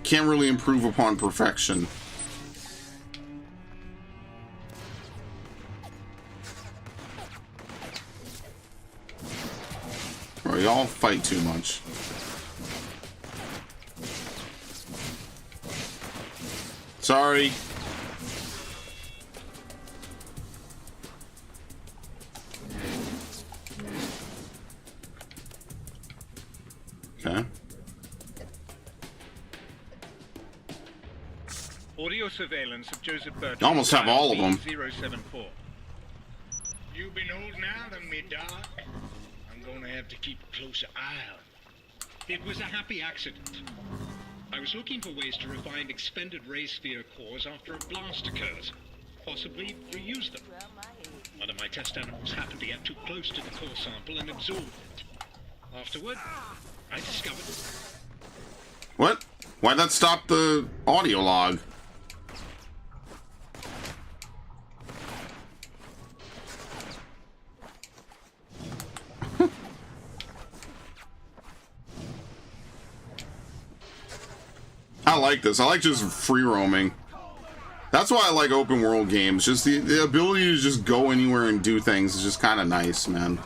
Can't really improve upon perfection. Bro, y'all fight too much. Sorry. Okay. Audio surveillance of Joseph Bertrand. You almost have all of them. 074. You've been holding out on me, Doc. I'm gonna have to keep a closer eye on you. It was a happy accident. I was looking for ways to refine expended ray sphere cores after a blast occurs. Possibly reuse them. One of my test animals happened to get too close to the core sample and absorbed it. Afterward, I discovered... What? Why'd that stop the audio log? I like this. I like just free roaming. That's why I like open world games. Just the ability to just go anywhere and do things is just kind of nice, man.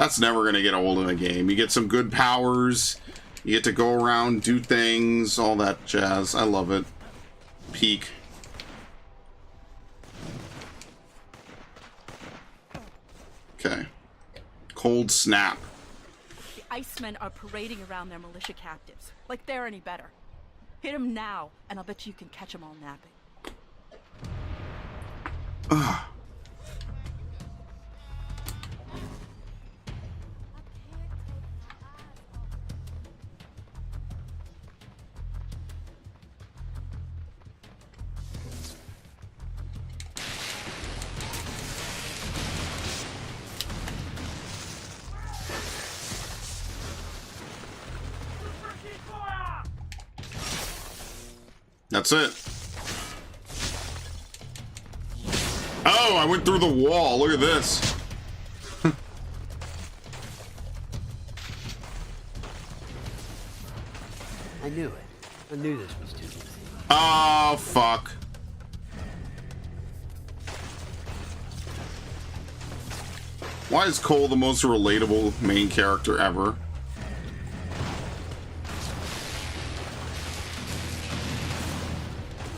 That's never gonna get old in a game. You get some good powers, you get to go around, do things, all that jazz. I love it. Peak. Okay. Cold snap. The Icemen are parading around their militia captives, like they're any better. Hit them now, and I'll bet you can catch them all napping. Ugh. That's it. Oh, I went through the wall. Look at this. I knew it. I knew this was too easy. Oh, fuck. Why is Cole the most relatable main character ever?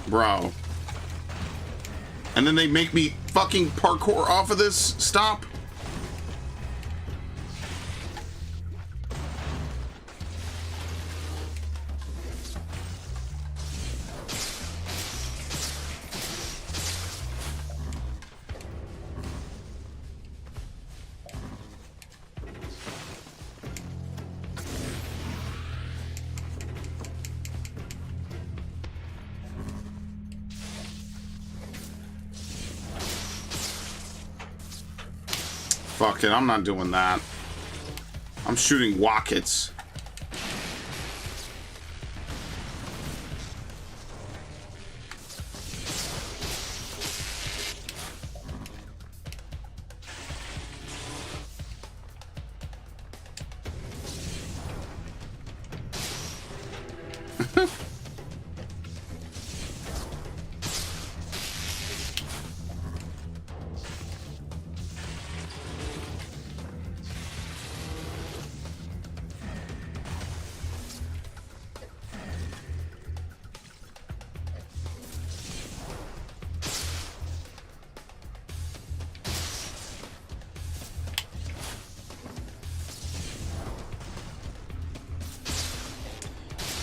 Bro. And then they make me fucking parkour off of this? Stop. Fuck it, I'm not doing that. I'm shooting rockets.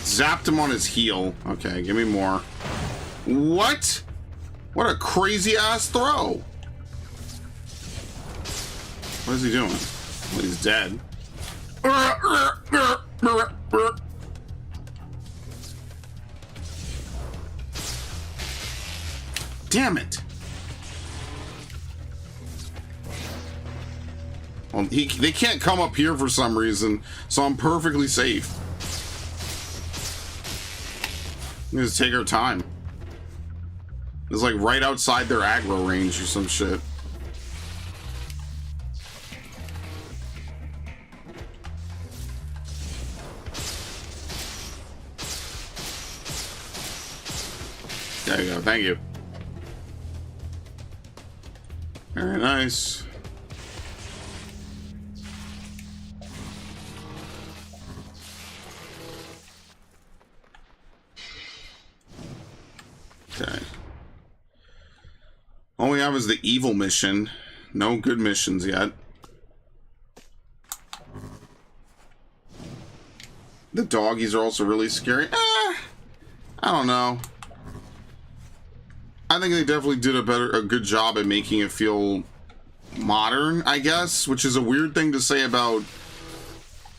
Zapped him on his heel. Okay, give me more. What? What a crazy ass throw. What is he doing? Well, he's dead. Damn it. Well, they can't come up here for some reason, so I'm perfectly safe. Just take our time. It's like right outside their aggro range or some shit. There you go, thank you. Very nice. Okay. All we have is the evil mission. No good missions yet. The doggies are also really scary. I don't know. I think they definitely did a good job at making it feel modern, I guess, which is a weird thing to say about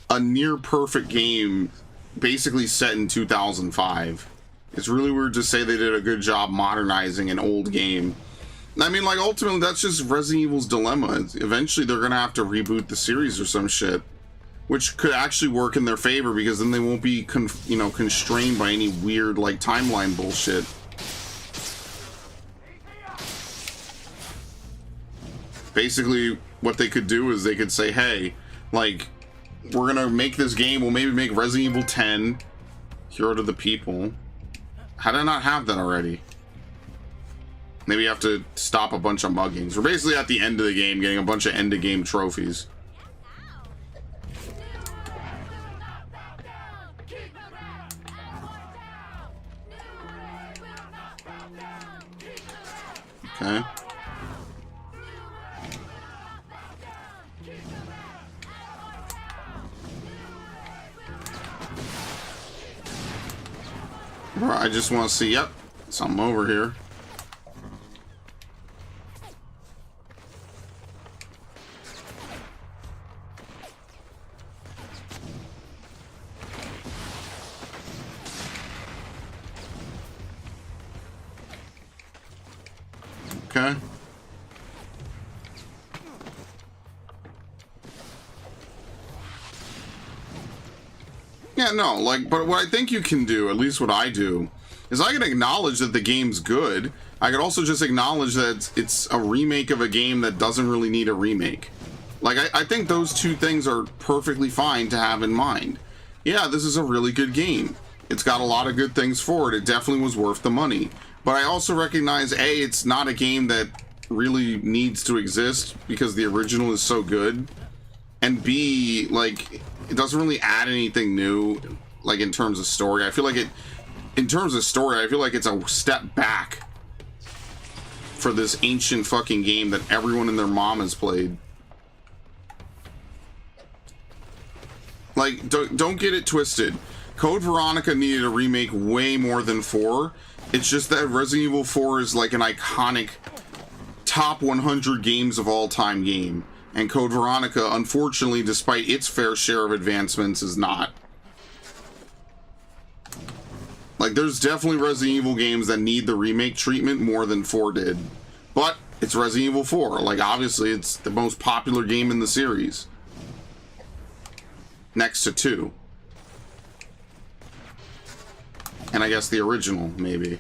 a near perfect game basically set in 2005. It's really weird to say they did a good job modernizing an old game. I mean, like, ultimately, that's just Resident Evil's dilemma. Eventually, they're gonna have to reboot the series or some shit, which could actually work in their favor because then they won't be, constrained by any weird, like, timeline bullshit. Basically, what they could do is they could say, hey, like, we're gonna make this game, we'll maybe make Resident Evil 10, Hero to the People. How did I not have that already? Maybe you have to stop a bunch of muggings. We're basically at the end of the game getting a bunch of end-of-game trophies. Okay. I just want to see, yep, something over here. Okay. Yeah, no, like, but what I think you can do, at least what I do, is I can acknowledge that the game's good. I could also just acknowledge that it's a remake of a game that doesn't really need a remake. Like, I think those two things are perfectly fine to have in mind. Yeah, this is a really good game. It's got a lot of good things for it. It definitely was worth the money. But I also recognize, A, it's not a game that really needs to exist because the original is so good. And B, like, it doesn't really add anything new, like, in terms of story. I feel like in terms of story, I feel like it's a step back for this ancient fucking game that everyone and their mom has played. Like, don't get it twisted. Code Veronica needed a remake way more than 4. It's just that Resident Evil 4 is like an iconic top 100 games of all time game. And Code Veronica, unfortunately, despite its fair share of advancements, is not. Like, there's definitely Resident Evil games that need the remake treatment more than 4 did. But it's Resident Evil 4. Like, obviously, it's the most popular game in the series. Next to 2. And I guess the original, maybe.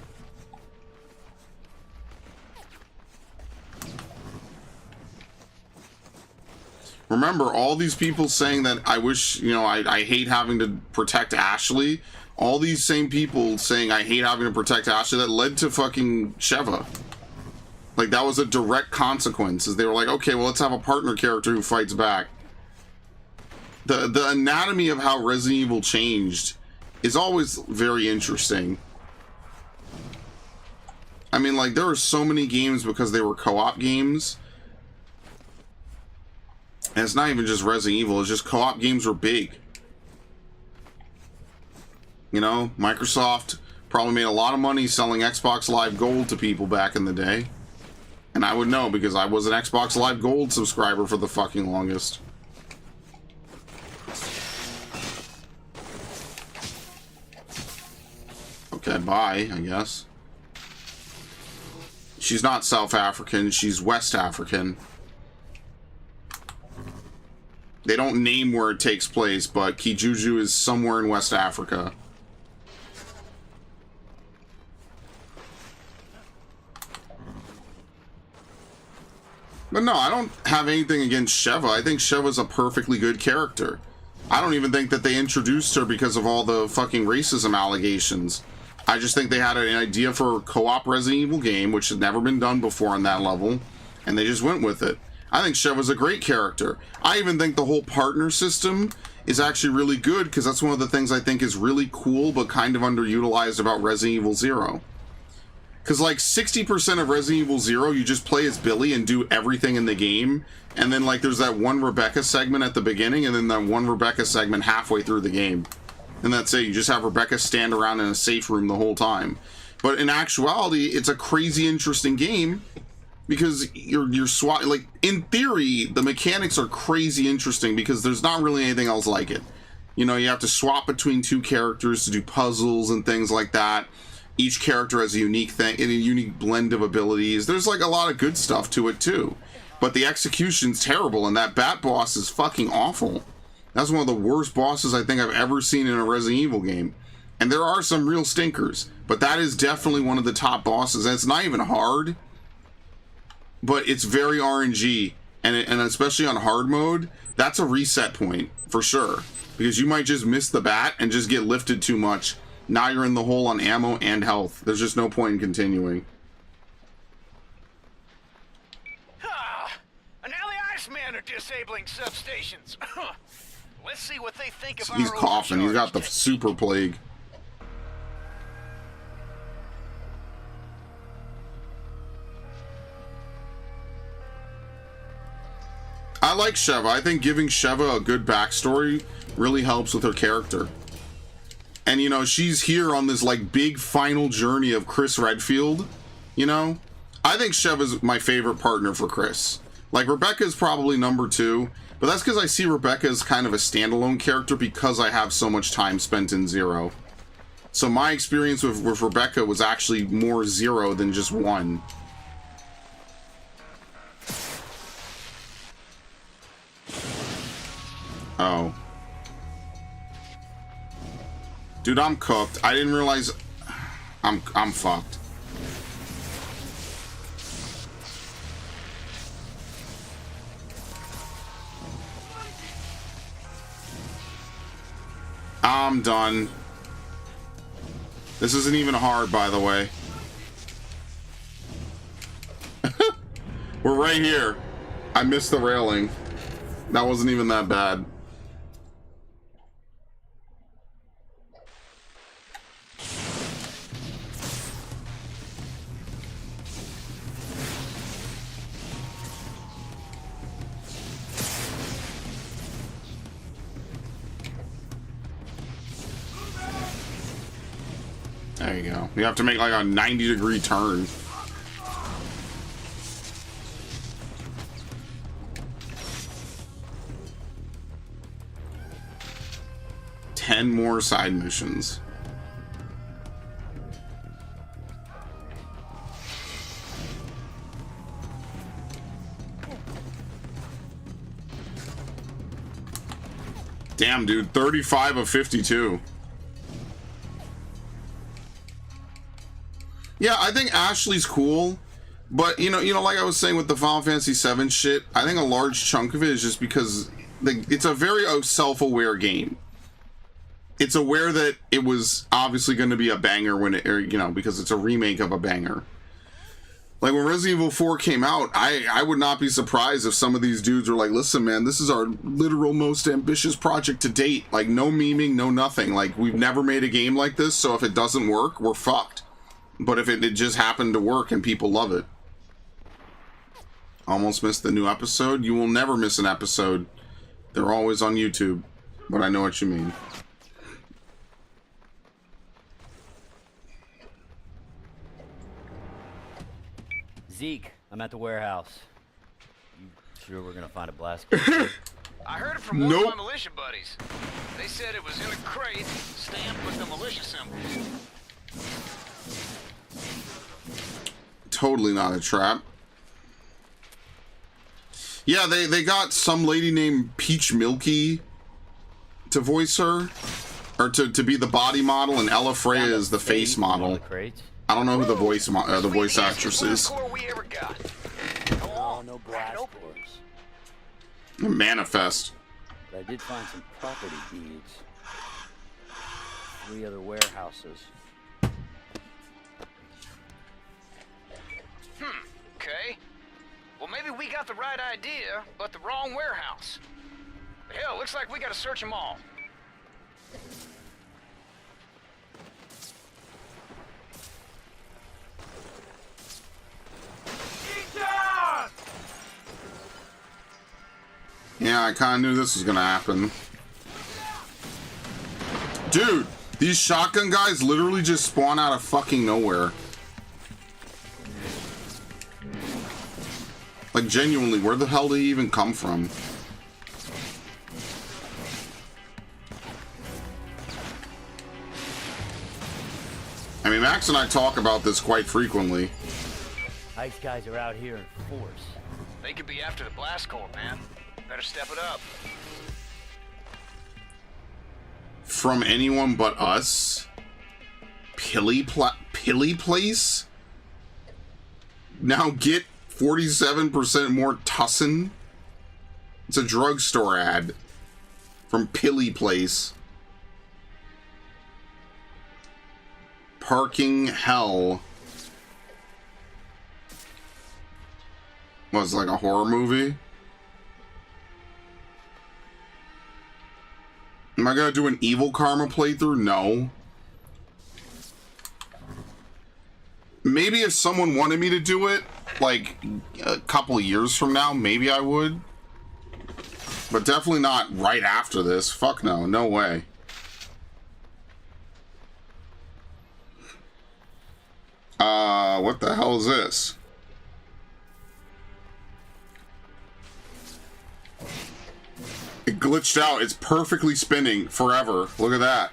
Remember, all these people saying that I wish, you know, I hate having to protect Ashley. All these same people saying I hate having to protect Ashley, that led to fucking Sheva. Like, that was a direct consequence. Is they were like, okay, well, let's have a partner character who fights back. The anatomy of how Resident Evil changed is always very interesting. I mean, like, there are so many games because they were co-op games. And it's not even just Resident Evil, it's just co-op games were big. You know, Microsoft probably made a lot of money selling Xbox Live Gold to people back in the day. And I would know because I was an Xbox Live Gold subscriber for the fucking longest. Okay, bye, I guess. She's not South African, she's West African. They don't name where it takes place, but Kijuju is somewhere in West Africa. But no, I don't have anything against Sheva. I think Sheva's a perfectly good character. I don't even think that they introduced her because of all the fucking racism allegations. I just think they had an idea for a co-op Resident Evil game, which had never been done before on that level, and they just went with it. I think Sheva's a great character. I even think the whole partner system is actually really good, because that's one of the things I think is really cool but kind of underutilized about Resident Evil 0. Because like 60% of Resident Evil 0, you just play as Billy and do everything in the game, and then like there's that one Rebecca segment at the beginning, and then that one Rebecca segment halfway through the game. And that's it, you just have Rebecca stand around in a safe room the whole time. But in actuality, it's a crazy interesting game, because you're swat, like, in theory, the mechanics are crazy interesting because there's not really anything else like it. You know, you have to swap between two characters to do puzzles and things like that. Each character has a unique thing, and a unique blend of abilities. There's, like, a lot of good stuff to it, too. But the execution's terrible, and that Bat boss is fucking awful. That's one of the worst bosses I think I've ever seen in a Resident Evil game. And there are some real stinkers, but that is definitely one of the top bosses, and it's not even hard. But it's very RNG, and especially on hard mode, that's a reset point, for sure. Because you might just miss the bat and just get lifted too much. Now you're in the hole on ammo and health. There's just no point in continuing. And now the Icemen are disabling substations. Let's see what they think of our He's coughing, he's got the super plague. I like Sheva. I think giving Sheva a good backstory really helps with her character. And, you know, she's here on this, like, big final journey of Chris Redfield, you know? I think Sheva's my favorite partner for Chris. Like, Rebecca's probably number 2, but that's because I see Rebecca as kind of a standalone character because I have so much time spent in Zero. So my experience with Rebecca was actually more Zero than just 1. Oh. Dude, I'm cooked. I didn't realize I'm fucked. I'm done. This isn't even hard, by the way. We're right here. I missed the railing. That wasn't even that bad. There you go. You have to make like a 90-degree turn. Ten more side missions. Damn, dude, 35 of 52. Yeah, I think Ashley's cool, but you know, like I was saying with the Final Fantasy VII shit, I think a large chunk of it is just because it's a very self-aware game. It's aware that it was obviously going to be a banger when it, or, you know, because it's a remake of a banger. Like when Resident Evil 4 came out, I would not be surprised if some of these dudes were like, listen, man, this is our literal most ambitious project to date. Like no memeing, no nothing. Like we've never made a game like this, so if it doesn't work, we're fucked. But if it just happened to work and people love it. Almost missed the new episode. You will never miss an episode. They're always on YouTube. But I know what you mean. Zeke, I'm at the warehouse. You sure we're gonna find a blast? I heard it from one of my militia buddies. They said it was in a crate, stamped with the militia symbols. Totally not a trap. Yeah, they got some lady named Peach Milky to voice her, or to be the body model, and Ella Freya is the face model. I don't know who the voice actress is. Oh, no blast doors. Manifest. But I did find some property deeds. 3 other warehouses. Okay. Well, maybe we got the right idea, but the wrong warehouse. Hell, looks like we gotta search them all. Yeah, I kind of knew this was gonna happen. Dude, these shotgun guys literally just spawn out of fucking nowhere. Like, genuinely, where the hell did he even come from? I mean, Max and I talk about this quite frequently. Ice guys are out here in force. They could be after the blast core, man. Better step it up. From anyone but us? Pilly Place? Now get 47% more tussin. It's a drugstore ad from Pilly Place. Parking hell. Was like a horror movie? Am I gonna do an Evil Karma playthrough? No. Maybe if someone wanted me to do it, like a couple of years from now, maybe I would. But definitely not right after this. Fuck no. No way. What the hell is this? It glitched out. It's perfectly spinning forever. Look at that.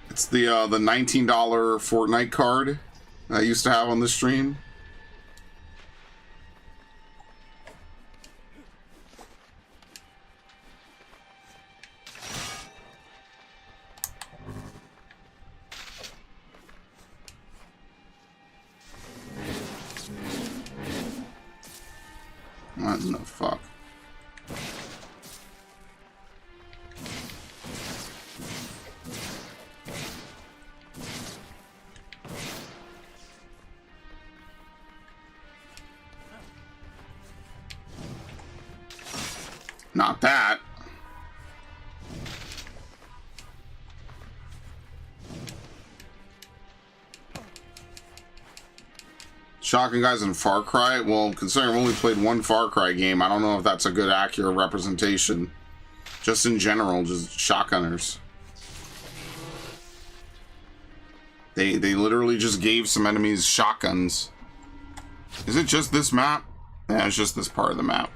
It's the $19 Fortnite card I used to have on the stream. What in the fuck? Not that. Shotgun guys in Far Cry? Well, considering I've only played one Far Cry game, I don't know if that's a good, accurate representation. Just in general, just shotgunners. They literally just gave some enemies shotguns. Is it just this map? Yeah, it's just this part of the map.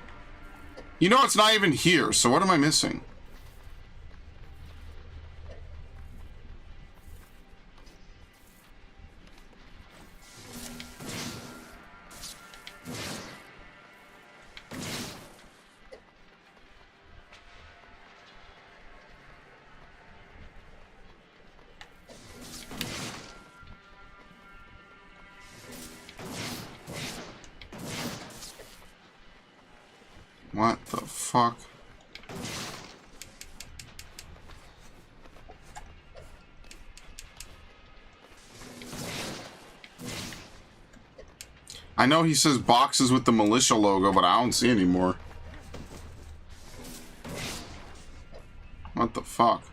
You know, it's not even here, so what am I missing? What the fuck? I know he says boxes with the militia logo, but I don't see any more. What the fuck?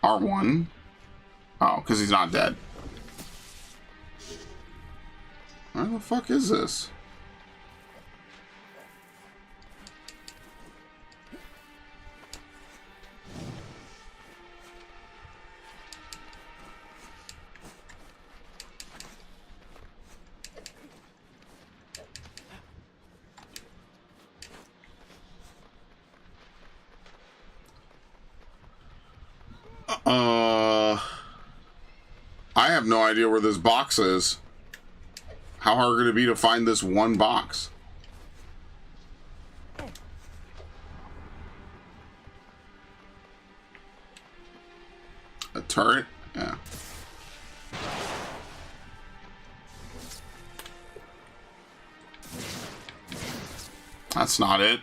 R1? Oh, because he's not dead. Where the fuck is this? I have no idea where this box is. How hard could it be to find this one box? A turret? Yeah. That's not it.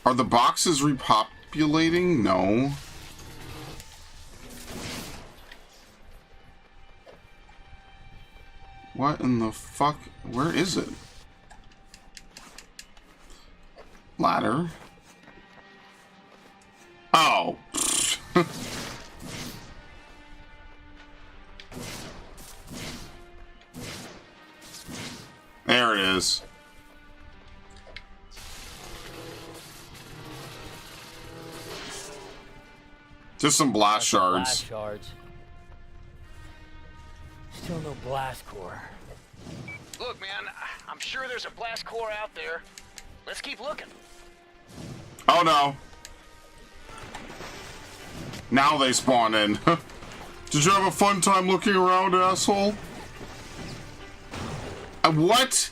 Are the boxes repopulating? No. What in the fuck? Where is it? Ladder. Oh. There it is. Just some blast shards. Blast shards. Still no blast core. Look, man, I'm sure there's a blast core out there. Let's keep looking. Oh no. Now they spawn in. Did you have a fun time looking around, asshole? What?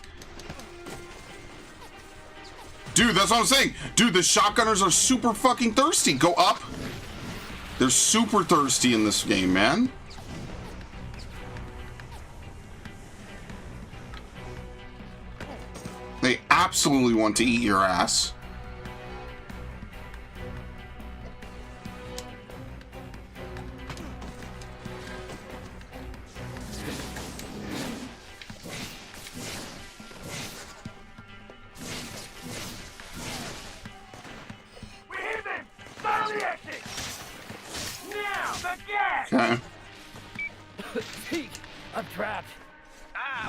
Dude, that's what I'm saying. Dude, the shotgunners are super fucking thirsty. Go up. They're super thirsty in this game, man. They absolutely want to eat your ass. We hit him! Stop! Okay. Pete, I'm trapped.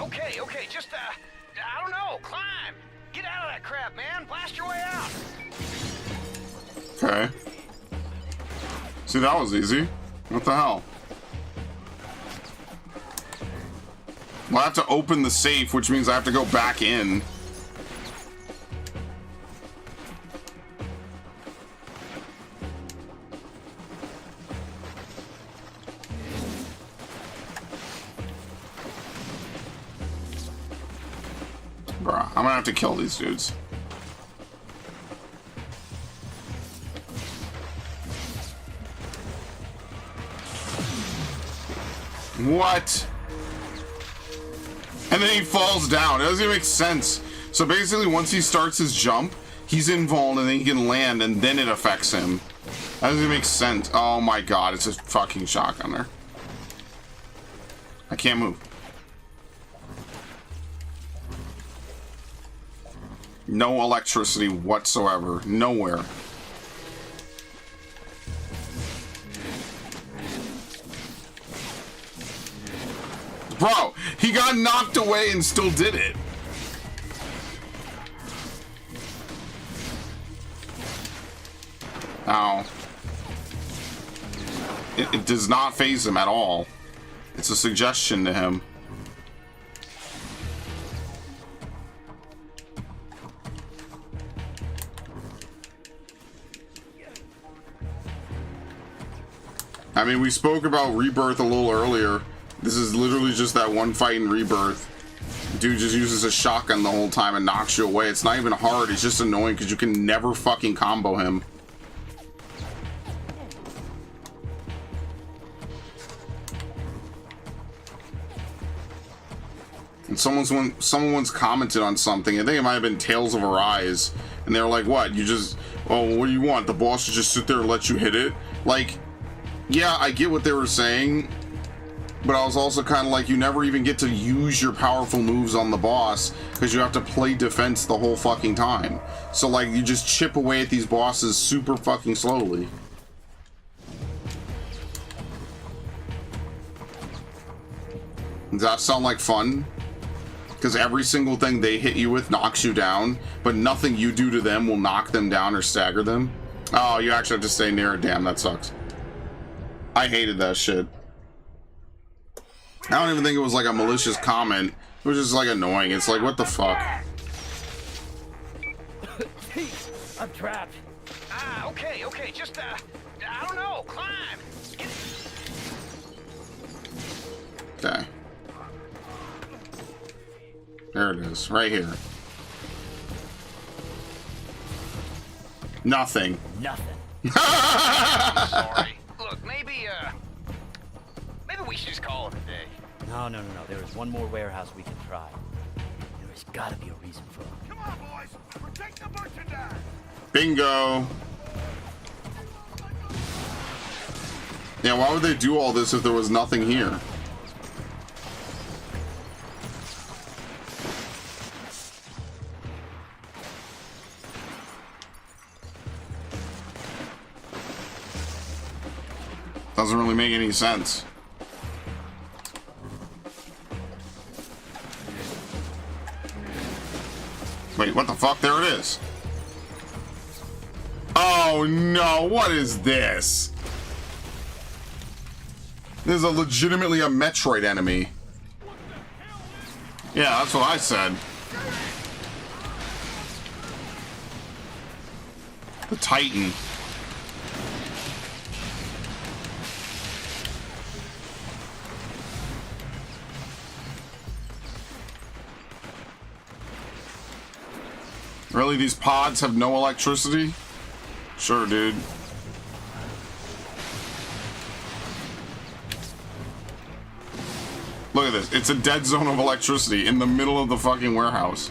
Okay. Just, I don't know. Climb. Get out of that crap, man. Blast your way out. Okay. See, that was easy. What the hell? Well, I have to open the safe, which means I have to go back in. Bruh, I'm gonna have to kill these dudes. What? And then he falls down. It doesn't even make sense. So basically, once he starts his jump, he's invulnerable and then he can land and then it affects him. That doesn't make sense. Oh my god, it's a fucking shotgunner. I can't move. No electricity whatsoever. Nowhere. Bro, he got knocked away and still did it. Ow. It does not faze him at all. It's a suggestion to him. I mean, we spoke about Rebirth a little earlier. This is literally just that one fight in Rebirth. Dude just uses a shotgun the whole time and knocks you away. It's not even hard, it's just annoying because you can never fucking combo him. And someone once commented on something, I think it might have been Tales of Arise, and they were like, what, you just, oh, what do you want? The boss should just sit there and let you hit it? Like, yeah, I get what they were saying, but I was also kind of like, you never even get to use your powerful moves on the boss because you have to play defense the whole fucking time. So like, you just chip away at these bosses super fucking slowly. Does that sound like fun? Because every single thing they hit you with knocks you down, but nothing you do to them will knock them down or stagger them. Oh, you actually have to stay near it. Damn, that sucks. I hated that shit. I don't even think it was like a malicious comment. It was just like annoying. It's like, what the fuck? Pete, I'm trapped. Okay. Just, I don't know. Climb. Okay. There it is, right here. Nothing. Sorry. Look, maybe we should just call it a day. No. There is one more warehouse we can try. There has got to be a reason for it. Come on, boys. Protect the merchandise. Bingo. Yeah, why would they do all this if there was nothing here? Doesn't really make any sense. Wait, what the fuck? There it is. Oh no, what is this? This is legitimately a Metroid enemy. Yeah, that's what I said. The Titan. Really, these pods have no electricity? Sure, dude. Look at this. It's a dead zone of electricity in the middle of the fucking warehouse.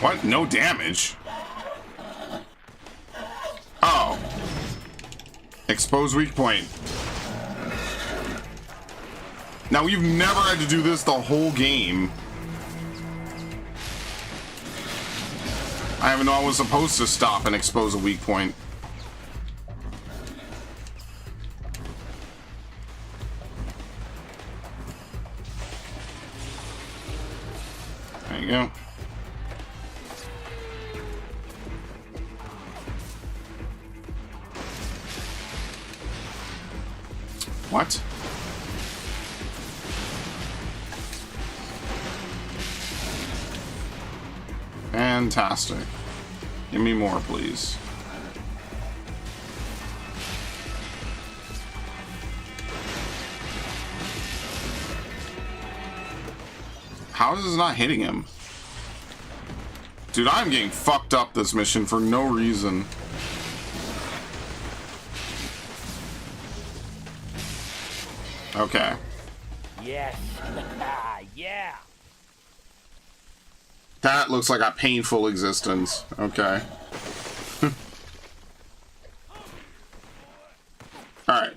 What? No damage? Oh. Expose weak point. Now, we've never had to do this the whole game. I didn't know I was supposed to stop and expose a weak point. There you go. What? Fantastic. Give me more, please. How is this not hitting him? Dude, I'm getting fucked up this mission for no reason. Okay. Yes. Yeah. That looks like a painful existence. Okay. Alright.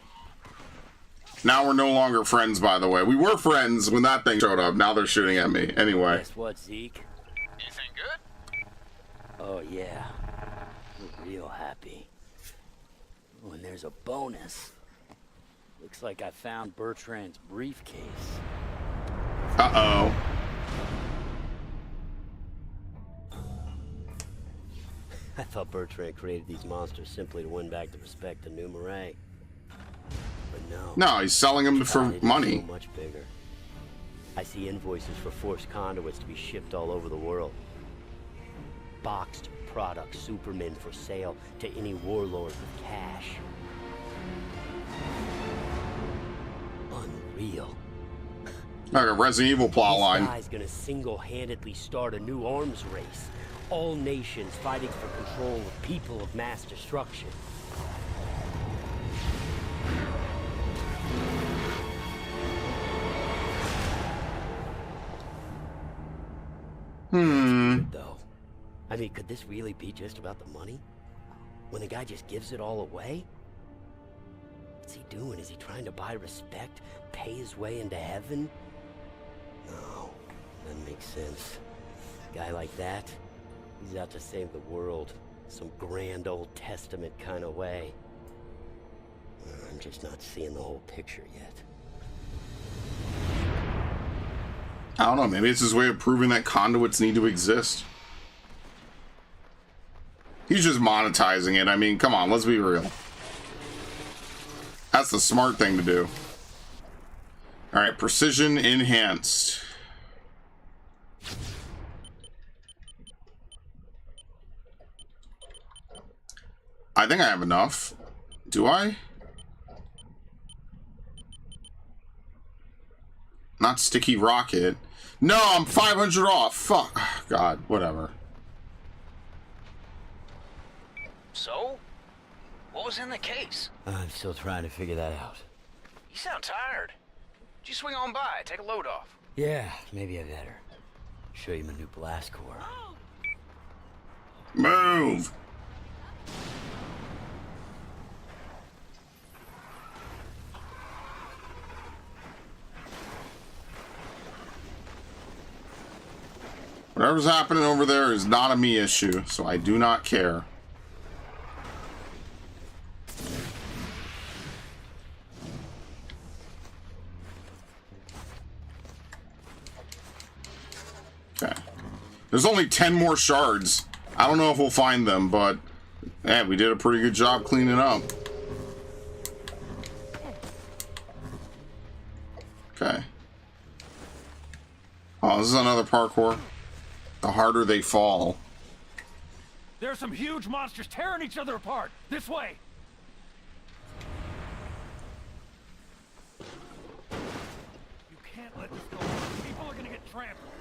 Now we're no longer friends, by the way. We were friends when that thing showed up. Now they're shooting at me. Anyway. Guess what, Zeke? Anything good? Oh, yeah. I'm real happy. Oh, and there's a bonus. Looks like I found Bertrand's briefcase. Uh-oh. I thought Bertrand created these monsters simply to win back the respect of New Marais. But no. No, he's selling them for money. So much bigger. I see invoices for forced conduits to be shipped all over the world. Boxed product Supermen for sale to any warlord with cash. Unreal. Like a Resident Evil plotline. This guy's gonna single-handedly start a new arms race. All nations fighting for control of people of mass destruction. Though, I mean, could this really be just about the money? When the guy just gives it all away? What's he doing? Is he trying to buy respect? Pay his way into heaven? No, doesn't make sense. A guy like that, he's out to save the world. Some grand Old Testament kind of way. I'm just not seeing the whole picture yet. I don't know, maybe it's his way of proving that conduits need to exist. He's just monetizing it. I mean, come on, let's be real. That's the smart thing to do. Alright, precision enhanced. I think I have enough. Do I? Not sticky rocket. No, I'm 500 off. Fuck. God, whatever. So? What was in the case? I'm still trying to figure that out. You sound tired. Did you swing on by? Take a load off. Yeah, maybe I better. Show you my new blast core. Move! Whatever's happening over there is not a me issue, so I do not care. Okay. There's only 10 more shards. I don't know if we'll find them, but yeah, we did a pretty good job cleaning up. Okay. Oh, this is another parkour. The harder they fall. There's some huge monsters tearing each other apart. This way. You can't let this go on. People are gonna get trampled.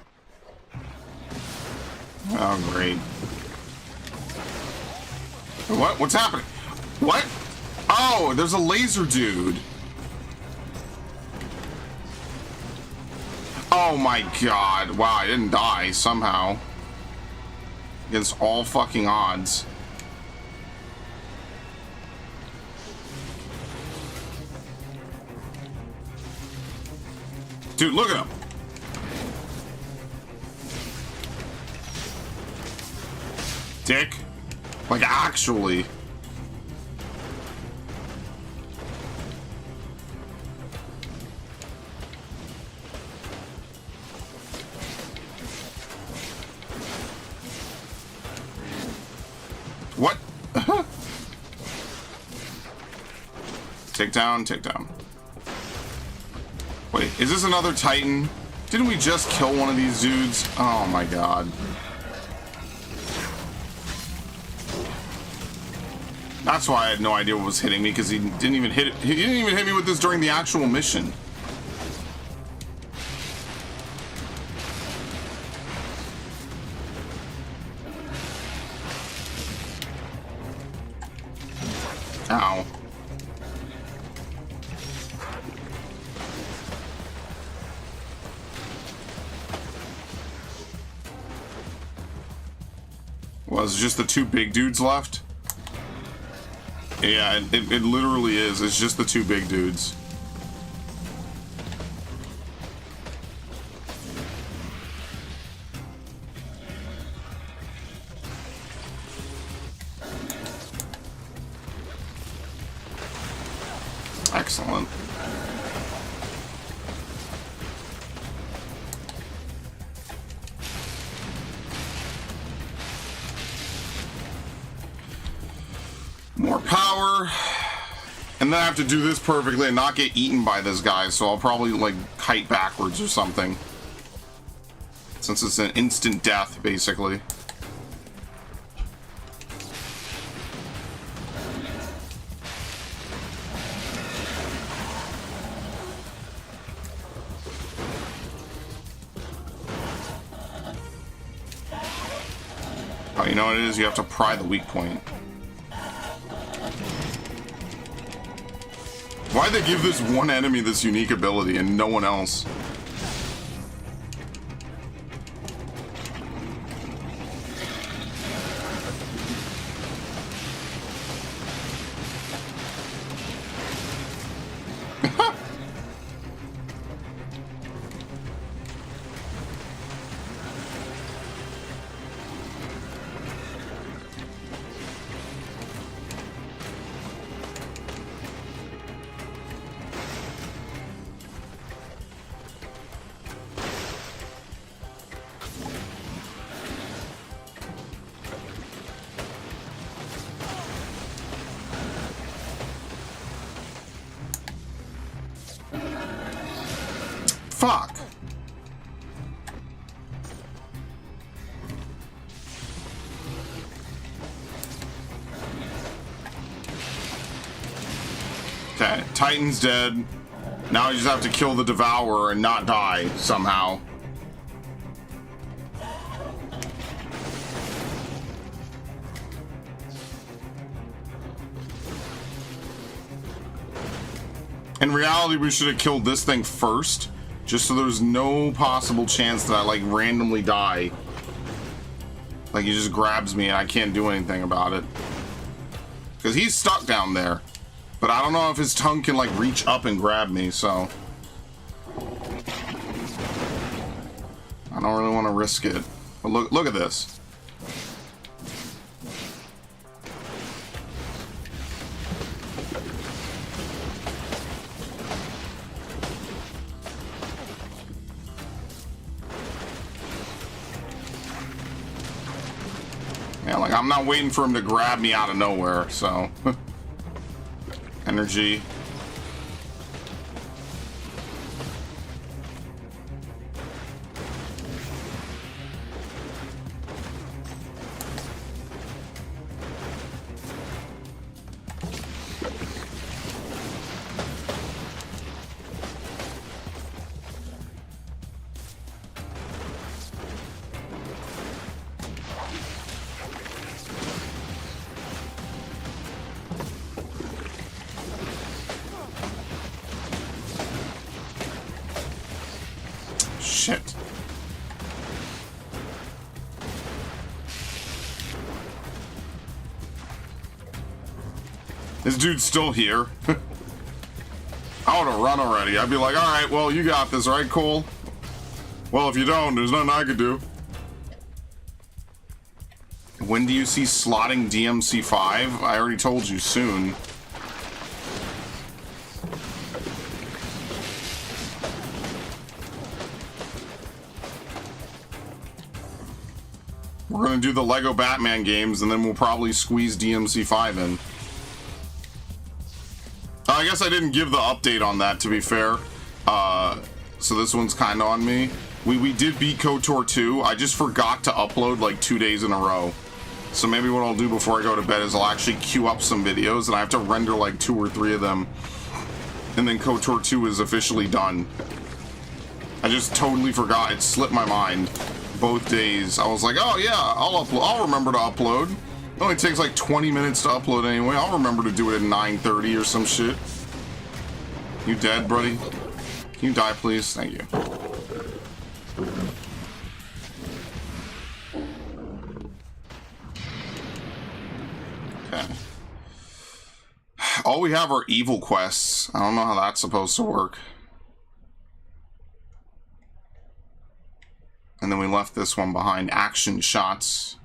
Oh, great. What? What's happening? What? Oh, there's a laser dude. Oh my god. Wow, I didn't die somehow. against all fucking odds. Dude, look at him. Dick. Like, actually. What? Take down, take down. Wait, is this another Titan? Didn't we just kill one of these dudes? Oh my god. That's why I had no idea what was hitting me, because he didn't even hit it. He didn't even hit me with this during the actual mission. Ow. Was just the two big dudes left? Yeah, it literally is. It's just the two big dudes. Excellent. More power. And then I have to do this perfectly and not get eaten by this guy, so I'll probably, like, kite backwards or something. Since it's an instant death, basically. Oh, you know what it is? You have to pry the weak point. Why'd they give this one enemy this unique ability and no one else? Fuck. Okay, Titan's dead. Now we just have to kill the Devourer and not die somehow. In reality, we should have killed this thing first. Just so there's no possible chance that I, like, randomly die. Like, he just grabs me and I can't do anything about it. Because he's stuck down there. But I don't know if his tongue can, like, reach up and grab me, so... I don't really want to risk it. But look at this. Yeah, like, I'm not waiting for him to grab me out of nowhere, so... Energy. Shit. This dude's still here. I would have run already. I'd be like, alright, well, you got this, right, Cole? Well, if you don't, there's nothing I could do. When do you see slotting DMC5? I already told you, soon. We're gonna do the Lego Batman games, and then we'll probably squeeze DMC5 in. I guess I didn't give the update on that, to be fair. So this one's kind of on me. We did beat KOTOR 2. I just forgot to upload like 2 days in a row. So maybe what I'll do before I go to bed is I'll actually queue up some videos, and I have to render like 2 or 3 of them. And then KOTOR 2 is officially done. I just totally forgot. It slipped my mind both days. I was like, oh yeah, I'll remember to upload. It only takes like 20 minutes to upload anyway. I'll remember to do it at 9:30 or some shit. You dead, buddy? Can you die, please? Thank you. Okay. All we have are evil quests. I don't know how that's supposed to work. And then we left this one behind. Action shots.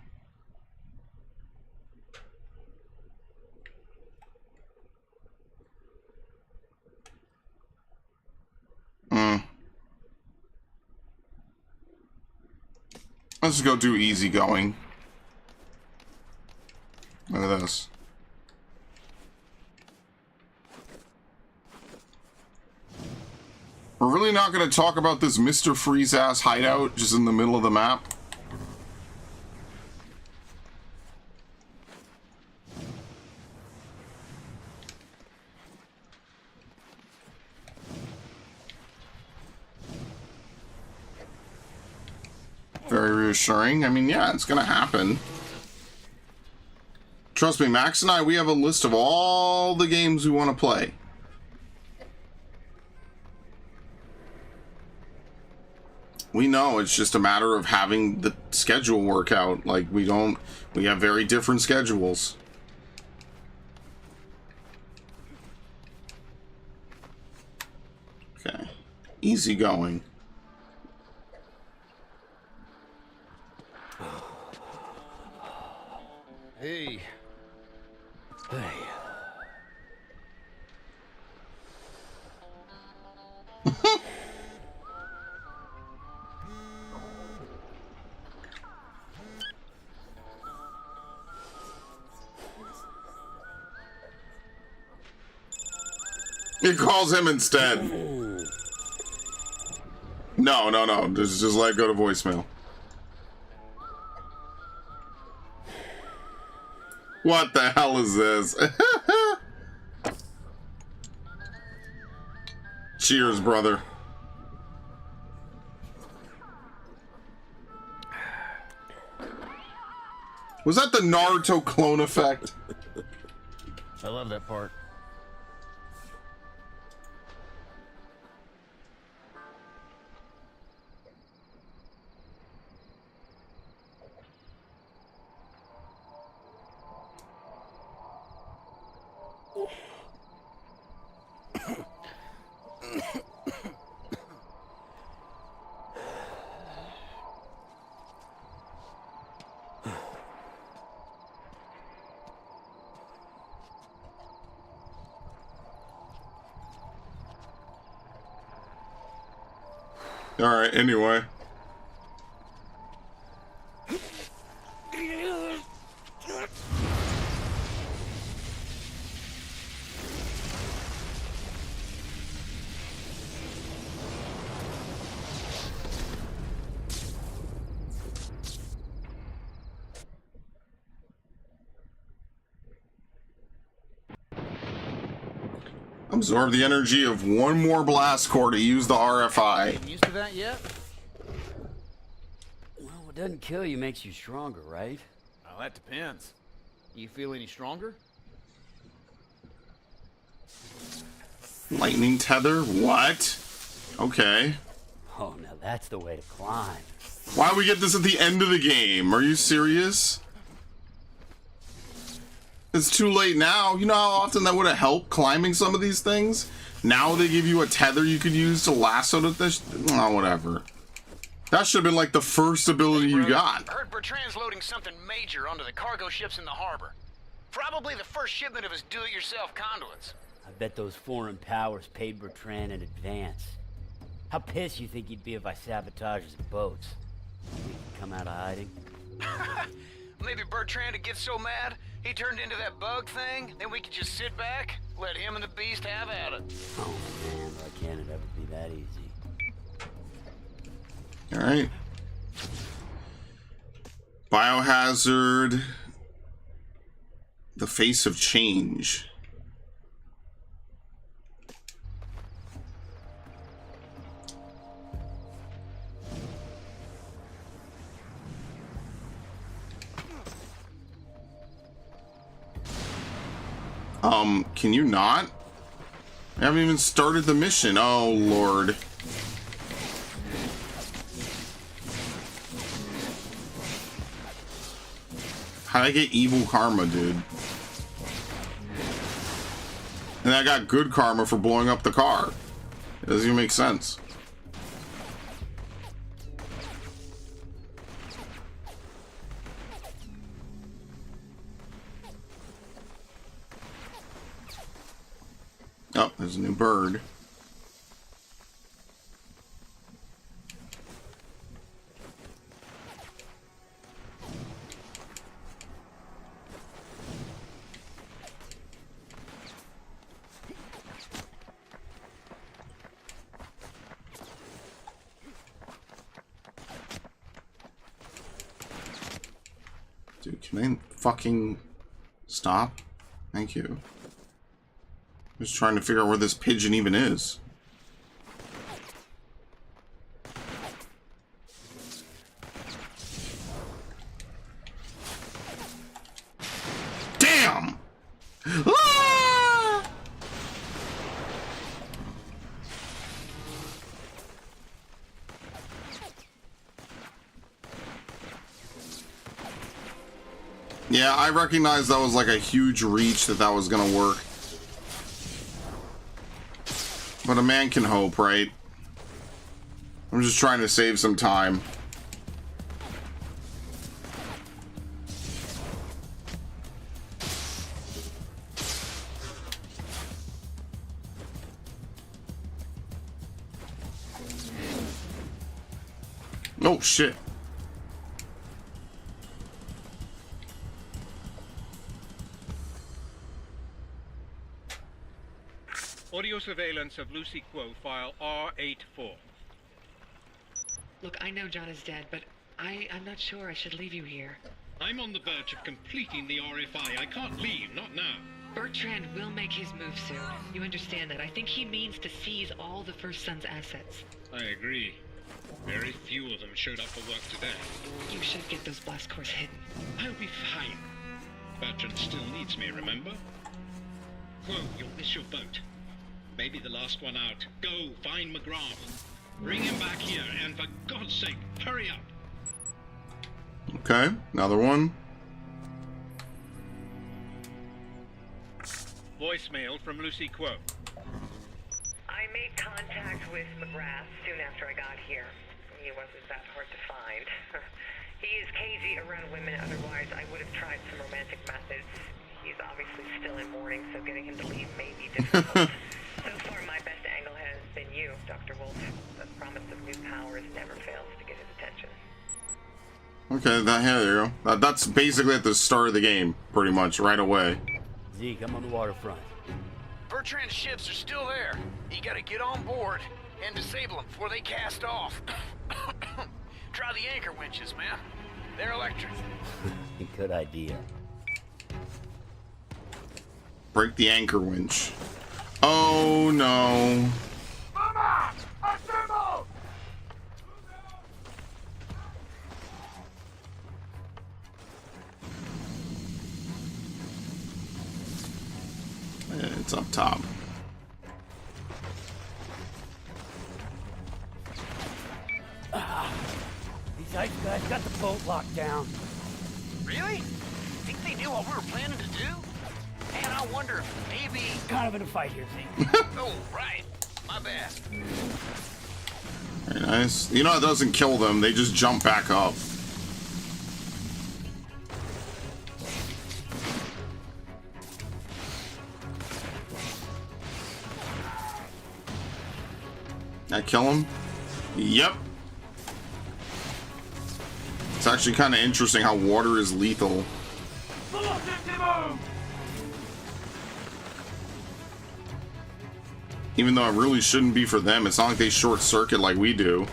Let's just go do easy going. Look at this. We're really not going to talk about this Mr. Freeze-ass hideout just in the middle of the map. Very reassuring. I mean, yeah, it's gonna happen. Trust me, Max and I, we have a list of all the games we want to play. We know it's just a matter of having the schedule work out. Like, we have very different schedules. Okay. Easy going. Hey. Hey. It calls him instead. No. Just let it go to voicemail. What the hell is this? Cheers, brother. Was that the Naruto clone effect? I love that part. Alright, anyway. Absorb the energy of one more blast core to use the RFI. Getting used to that yet? Well, what doesn't kill you makes you stronger, right? Oh, that depends. You feel any stronger? Lightning tether? What? Okay. Oh, now that's the way to climb. Why do we get this at the end of the game? Are you serious? It's too late now. You know how often that would have helped climbing some of these things? Now they give you a tether you could use to lasso the fish. Oh, whatever. That should have been like the first ability you got. I heard Bertrand's loading something major onto the cargo ships in the harbor. Probably the first shipment of his do-it-yourself conduits. I bet those foreign powers paid Bertrand in advance. How pissed you think he'd be if I sabotage his boats? Think he'd come out of hiding? Maybe Bertrand would get so mad, he turned into that bug thing, then we could just sit back, let him and the beast have at it. Oh man, why can't it ever be that easy? Alright. Biohazard. The face of change. Can you not? I haven't even started the mission. Oh, Lord. How'd I get evil karma, dude? And I got good karma for blowing up the car. It doesn't even make sense. Oh, there's a new bird. Dude, can they fucking stop? Thank you. I'm just trying to figure out where this pigeon even is. Damn! Ah! Yeah, I recognize that was like a huge reach that was gonna work. But a man can hope, right? I'm just trying to save some time. Oh, shit. Audio surveillance of Lucy Quo, file R84. Look, I know John is dead, but I'm not sure I should leave you here. I'm on the verge of completing the RFI. I can't leave, not now. Bertrand will make his move soon. You understand that? I think he means to seize all the First Son's assets. I agree. Very few of them showed up for work today. You should get those blast cores hidden. I'll be fine. Bertrand still needs me, remember? Quo, you'll miss your boat. Maybe the last one out. Go, find McGrath. Bring him back here, and for God's sake, hurry up. Okay, another one. Voicemail from Lucy Quo. I made contact with McGrath soon after I got here. He wasn't that hard to find. He is cagey around women, otherwise I would have tried some romantic methods. He's obviously still in mourning, so getting him to leave may be difficult. So far, my best angle has been you, Dr. Wolf. The promise of new powers never fails to get his attention. Okay, there you go. That's basically at the start of the game, pretty much, right away. Zeke, I'm on the waterfront. Bertrand's ships are still there. You gotta get on board and disable them before they cast off. Try the anchor winches, man. They're electric. Good idea. Break the anchor winch. Oh no. Mama! Assemble! It's up top. These ice guys got the boat locked down. Really? Think they knew what we were planning to do? And I wonder if maybe... Kind of in a fight here, see? Oh, right. My bad. Very nice. You know, it doesn't kill them. They just jump back up. I kill him? Yep. It's actually kind of interesting how water is lethal. Even though it really shouldn't be for them. It's not like they short circuit like we do.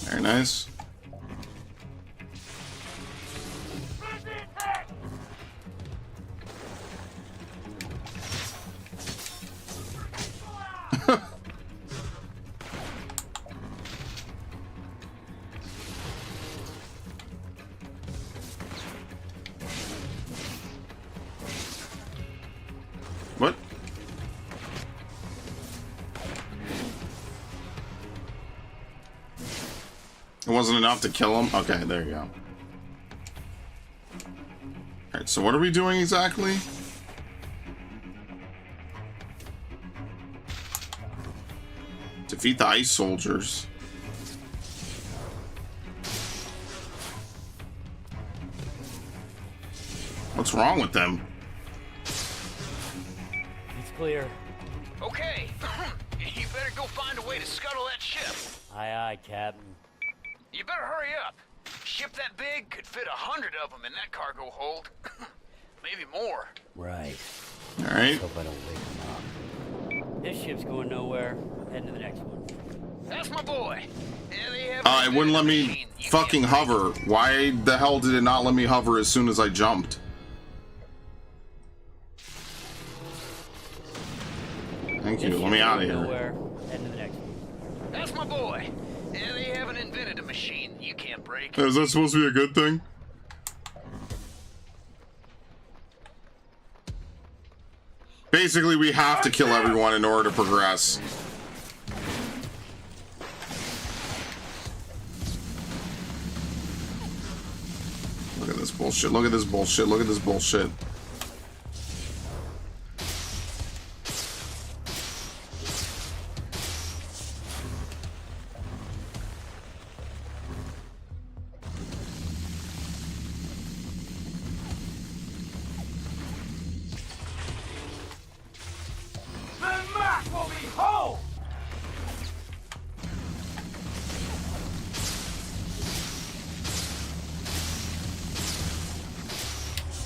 Very nice. What? It wasn't enough to kill him? Okay, there you go. Alright, so what are we doing exactly? Defeat the ice soldiers. What's wrong with them? It's clear. Okay. You better go find a way to scuttle that ship. Aye, aye, Captain. You better hurry up. Ship that big could fit 100 of them in that cargo hold. Maybe more. Right. Alright. Hope I don't wake him up. This ship's going nowhere. Heading to the next one. That's my boy. Yeah, they have It wouldn't let me fucking hover. Why the hell did it not let me hover as soon as I jumped? Thank you. Let me out of here. Heading to the next one. That's my boy. Yeah, they haven't invented a machine you can't break. Is that supposed to be a good thing? Basically, we have to kill everyone in order to progress. Look at this bullshit. Look at this bullshit. Look at this bullshit.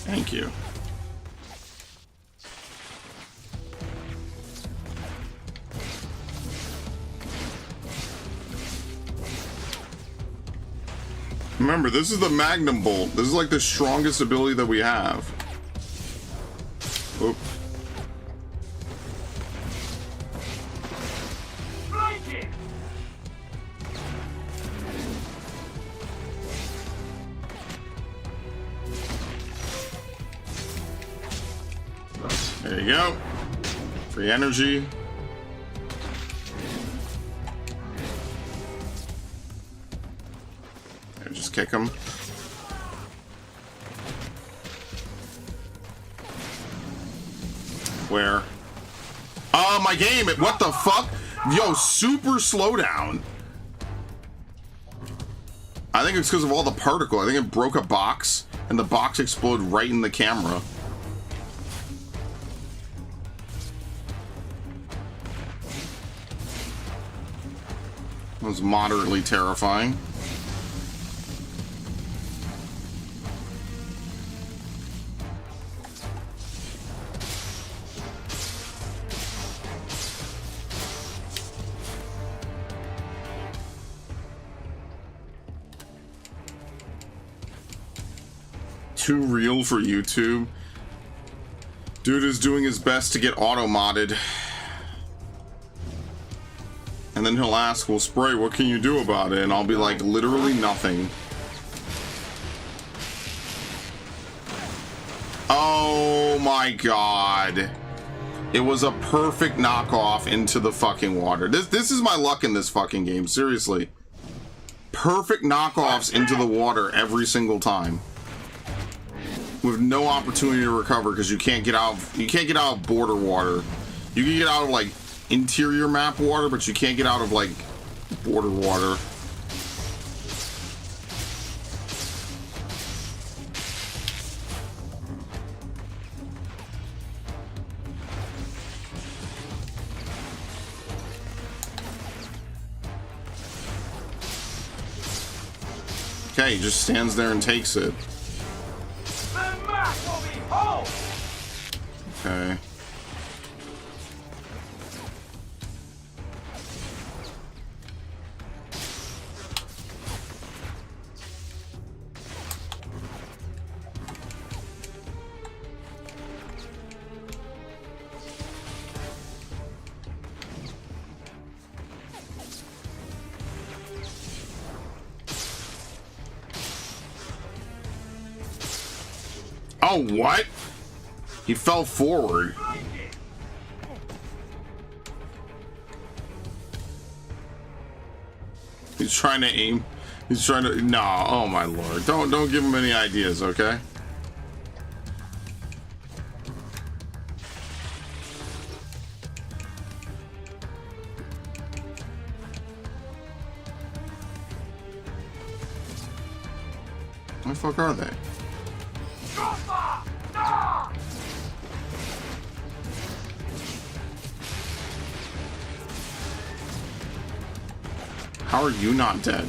Thank you. Remember, this is the Magnum Bolt. This is like the strongest ability that we have. Oop. There you go. Free energy. There, just kick him. Where? Oh, my game! What the fuck? Yo, super slowdown. I think it's because of all the particle. I think it broke a box, and the box exploded right in the camera. That was moderately terrifying. Too real for YouTube. Dude is doing his best to get auto-modded. And then he'll ask, well, Spray, what can you do about it? And I'll be like, literally nothing. Oh my god. It was a perfect knockoff into the fucking water. This is my luck in this fucking game, seriously. Perfect knockoffs into the water every single time. With no opportunity to recover because you can't get out of border water. You can get out of like interior map water, but you can't get out of like border water. Okay, he just stands there and takes it. Okay. Oh, what? He fell forward. He's trying to aim. He's trying to. No, oh my lord! Don't give him any ideas, okay? Where the fuck are they? How are you not dead?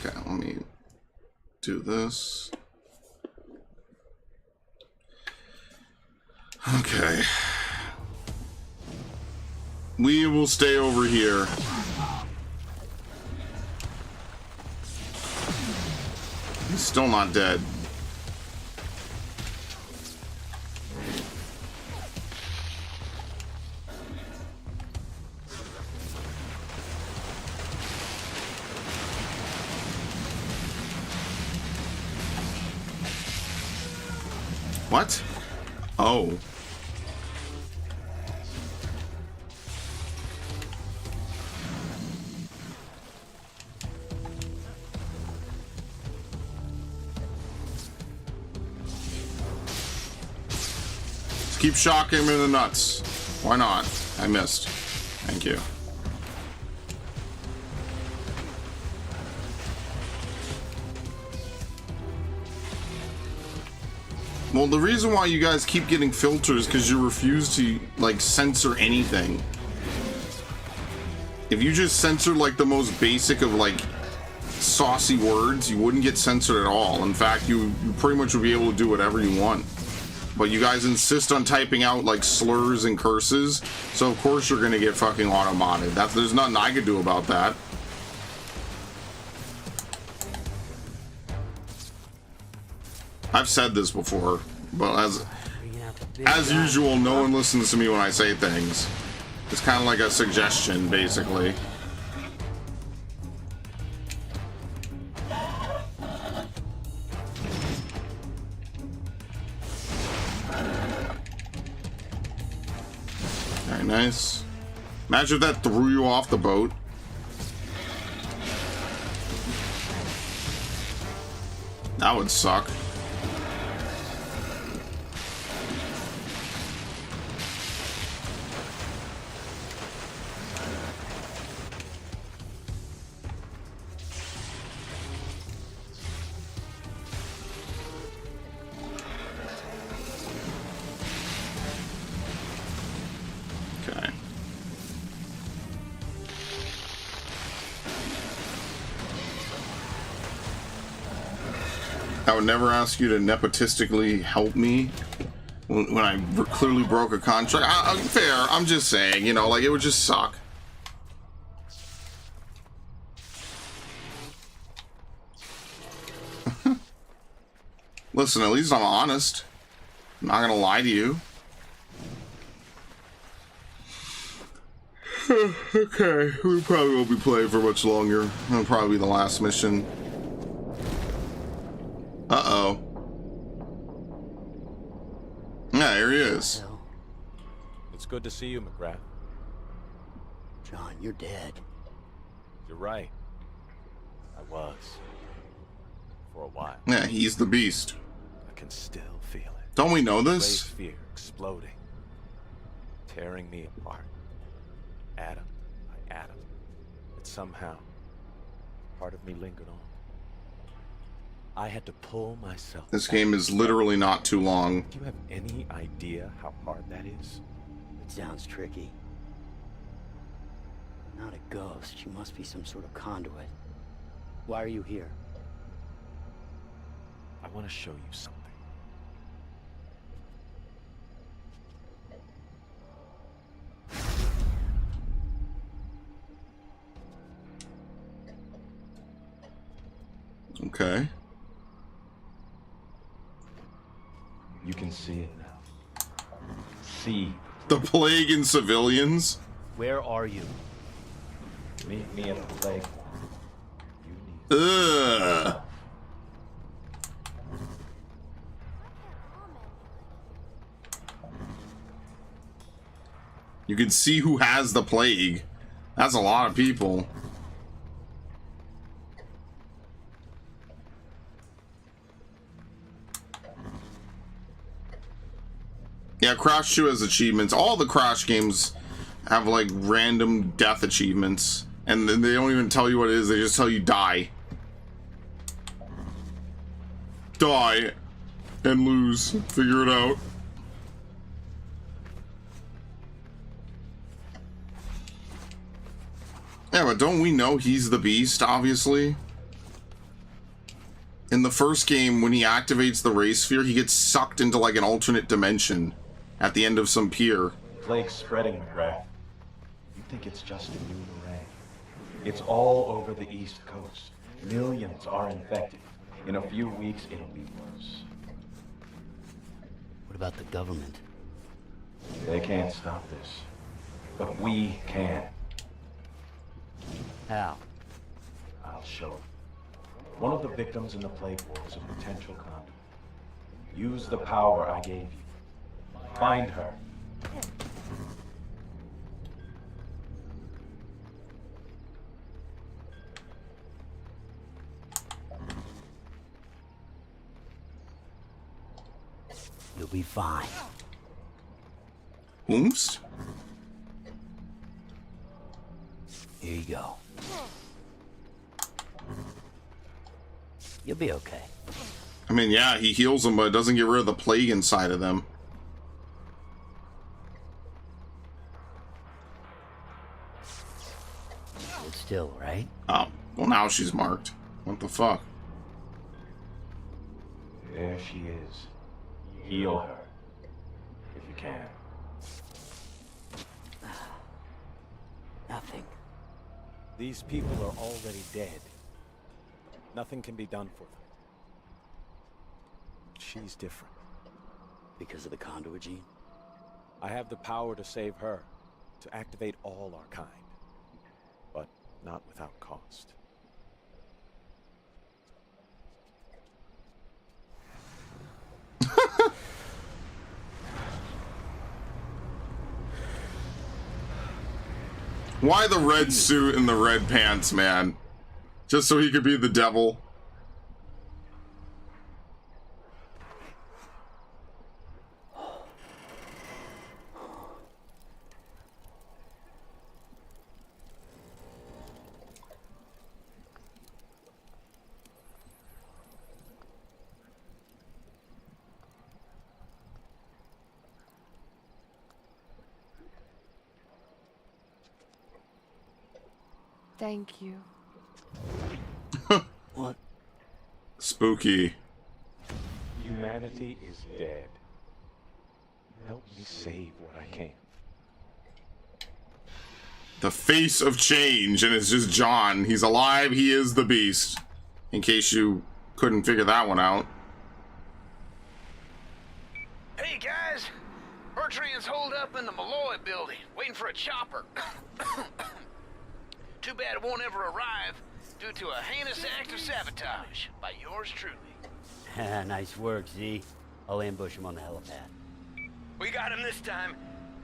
Okay, let me do this. Okay. We will stay over here. He's still not dead. What? Oh. Keep shocking him in the nuts. Why not? I missed. Thank you. Well, the reason why you guys keep getting filters is because you refuse to, like, censor anything. If you just censored, like, the most basic of, like, saucy words, you wouldn't get censored at all. In fact, you pretty much would be able to do whatever you want. But you guys insist on typing out like slurs and curses, so of course you're gonna get fucking auto-modded. There's nothing I could do about that. I've said this before, but as usual, no one listens to me when I say things. It's kind of like a suggestion, basically. Nice. Imagine if that threw you off the boat. That would suck. I would never ask you to nepotistically help me when I clearly broke a contract. Fair, I'm just saying, you know, like, it would just suck. Listen, at least I'm honest. I'm not gonna lie to you. Okay, we probably won't be playing for much longer. That'll probably be the last mission. Uh-oh. Yeah, here he is. It's good to see you, McGrath. John, you're dead. You're right. I was. For a while. Yeah, he's the beast. I can still feel it. Don't we know Gray this? sphere exploding. Tearing me apart. Atom by atom. But somehow, part of me lingered on. I had to pull myself This back. game is literally not too long. Do you have any idea how hard that is? It sounds tricky. Not a ghost. You must be some sort of conduit. Why are you here? I want to show you something. Okay. You can see it now. See. The plague in civilians? Where are you? Meet me at the plague. Ugh. You can see who has the plague. That's a lot of people. Yeah, Crash 2 has achievements. All the Crash games have like random death achievements. And then they don't even tell you what it is, they just tell you die. Die and lose. Figure it out. Yeah, but don't we know he's the beast, obviously? In the first game, when he activates the ray sphere, he gets sucked into like an alternate dimension at the end of some pier. Plague's spreading, McGrath. You think it's just a new array? It's all over the East Coast. Millions are infected. In a few weeks, it'll be worse. What about the government? They can't stop this. But we can. How? I'll show you. One of the victims in the plague war is a potential conduit. Use the power I gave you. Find her. You'll be fine. Oops. Here you go. You'll be okay. I mean, yeah, he heals them, but it doesn't get rid of the plague inside of them. Hold still, right? Oh, well now she's marked. What the fuck? There she is. Heal her. If you can. Nothing. These people are already dead. Nothing can be done for them. She's different. Because of the conduit gene? I have the power to save her, to activate all our kind. But not without cost. Why the red suit and the red pants, man? Just so he could be the devil. Thank you. What? Spooky. Humanity is dead. Help me save what I can. The face of change, and it's just John. He's alive, he is the beast. In case you couldn't figure that one out. Hey, guys. Bertrand's holed up in the Malloy building, waiting for a chopper. Too bad it won't ever arrive, due to a heinous act of sabotage by yours truly. Nice work, Z. I'll ambush him on the helipad. We got him this time.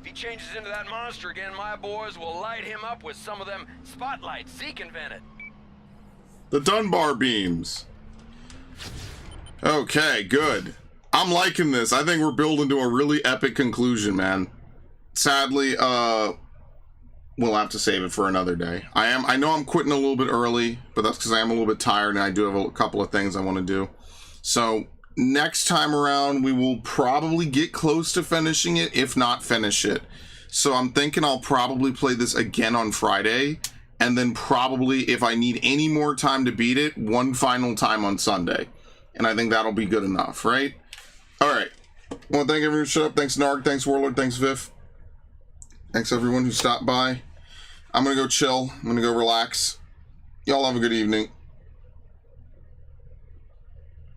If he changes into that monster again, my boys will light him up with some of them spotlights Zeke invented. The Dunbar beams. Okay, good. I'm liking this. I think we're building to a really epic conclusion, man. Sadly, we'll have to save it for another day. I know I'm quitting a little bit early, but that's because I am a little bit tired and I do have a couple of things I want to do. So next time around, we will probably get close to finishing it, if not finish it. So I'm thinking I'll probably play this again on Friday, and then probably, if I need any more time to beat it, one final time on Sunday. And I think that'll be good enough, right? All right. Well, thank everyone who showed up. Thanks, Narg. Thanks, Warlord. Thanks, Viv. Thanks, everyone who stopped by. I'm going to go chill. I'm going to go relax. Y'all have a good evening.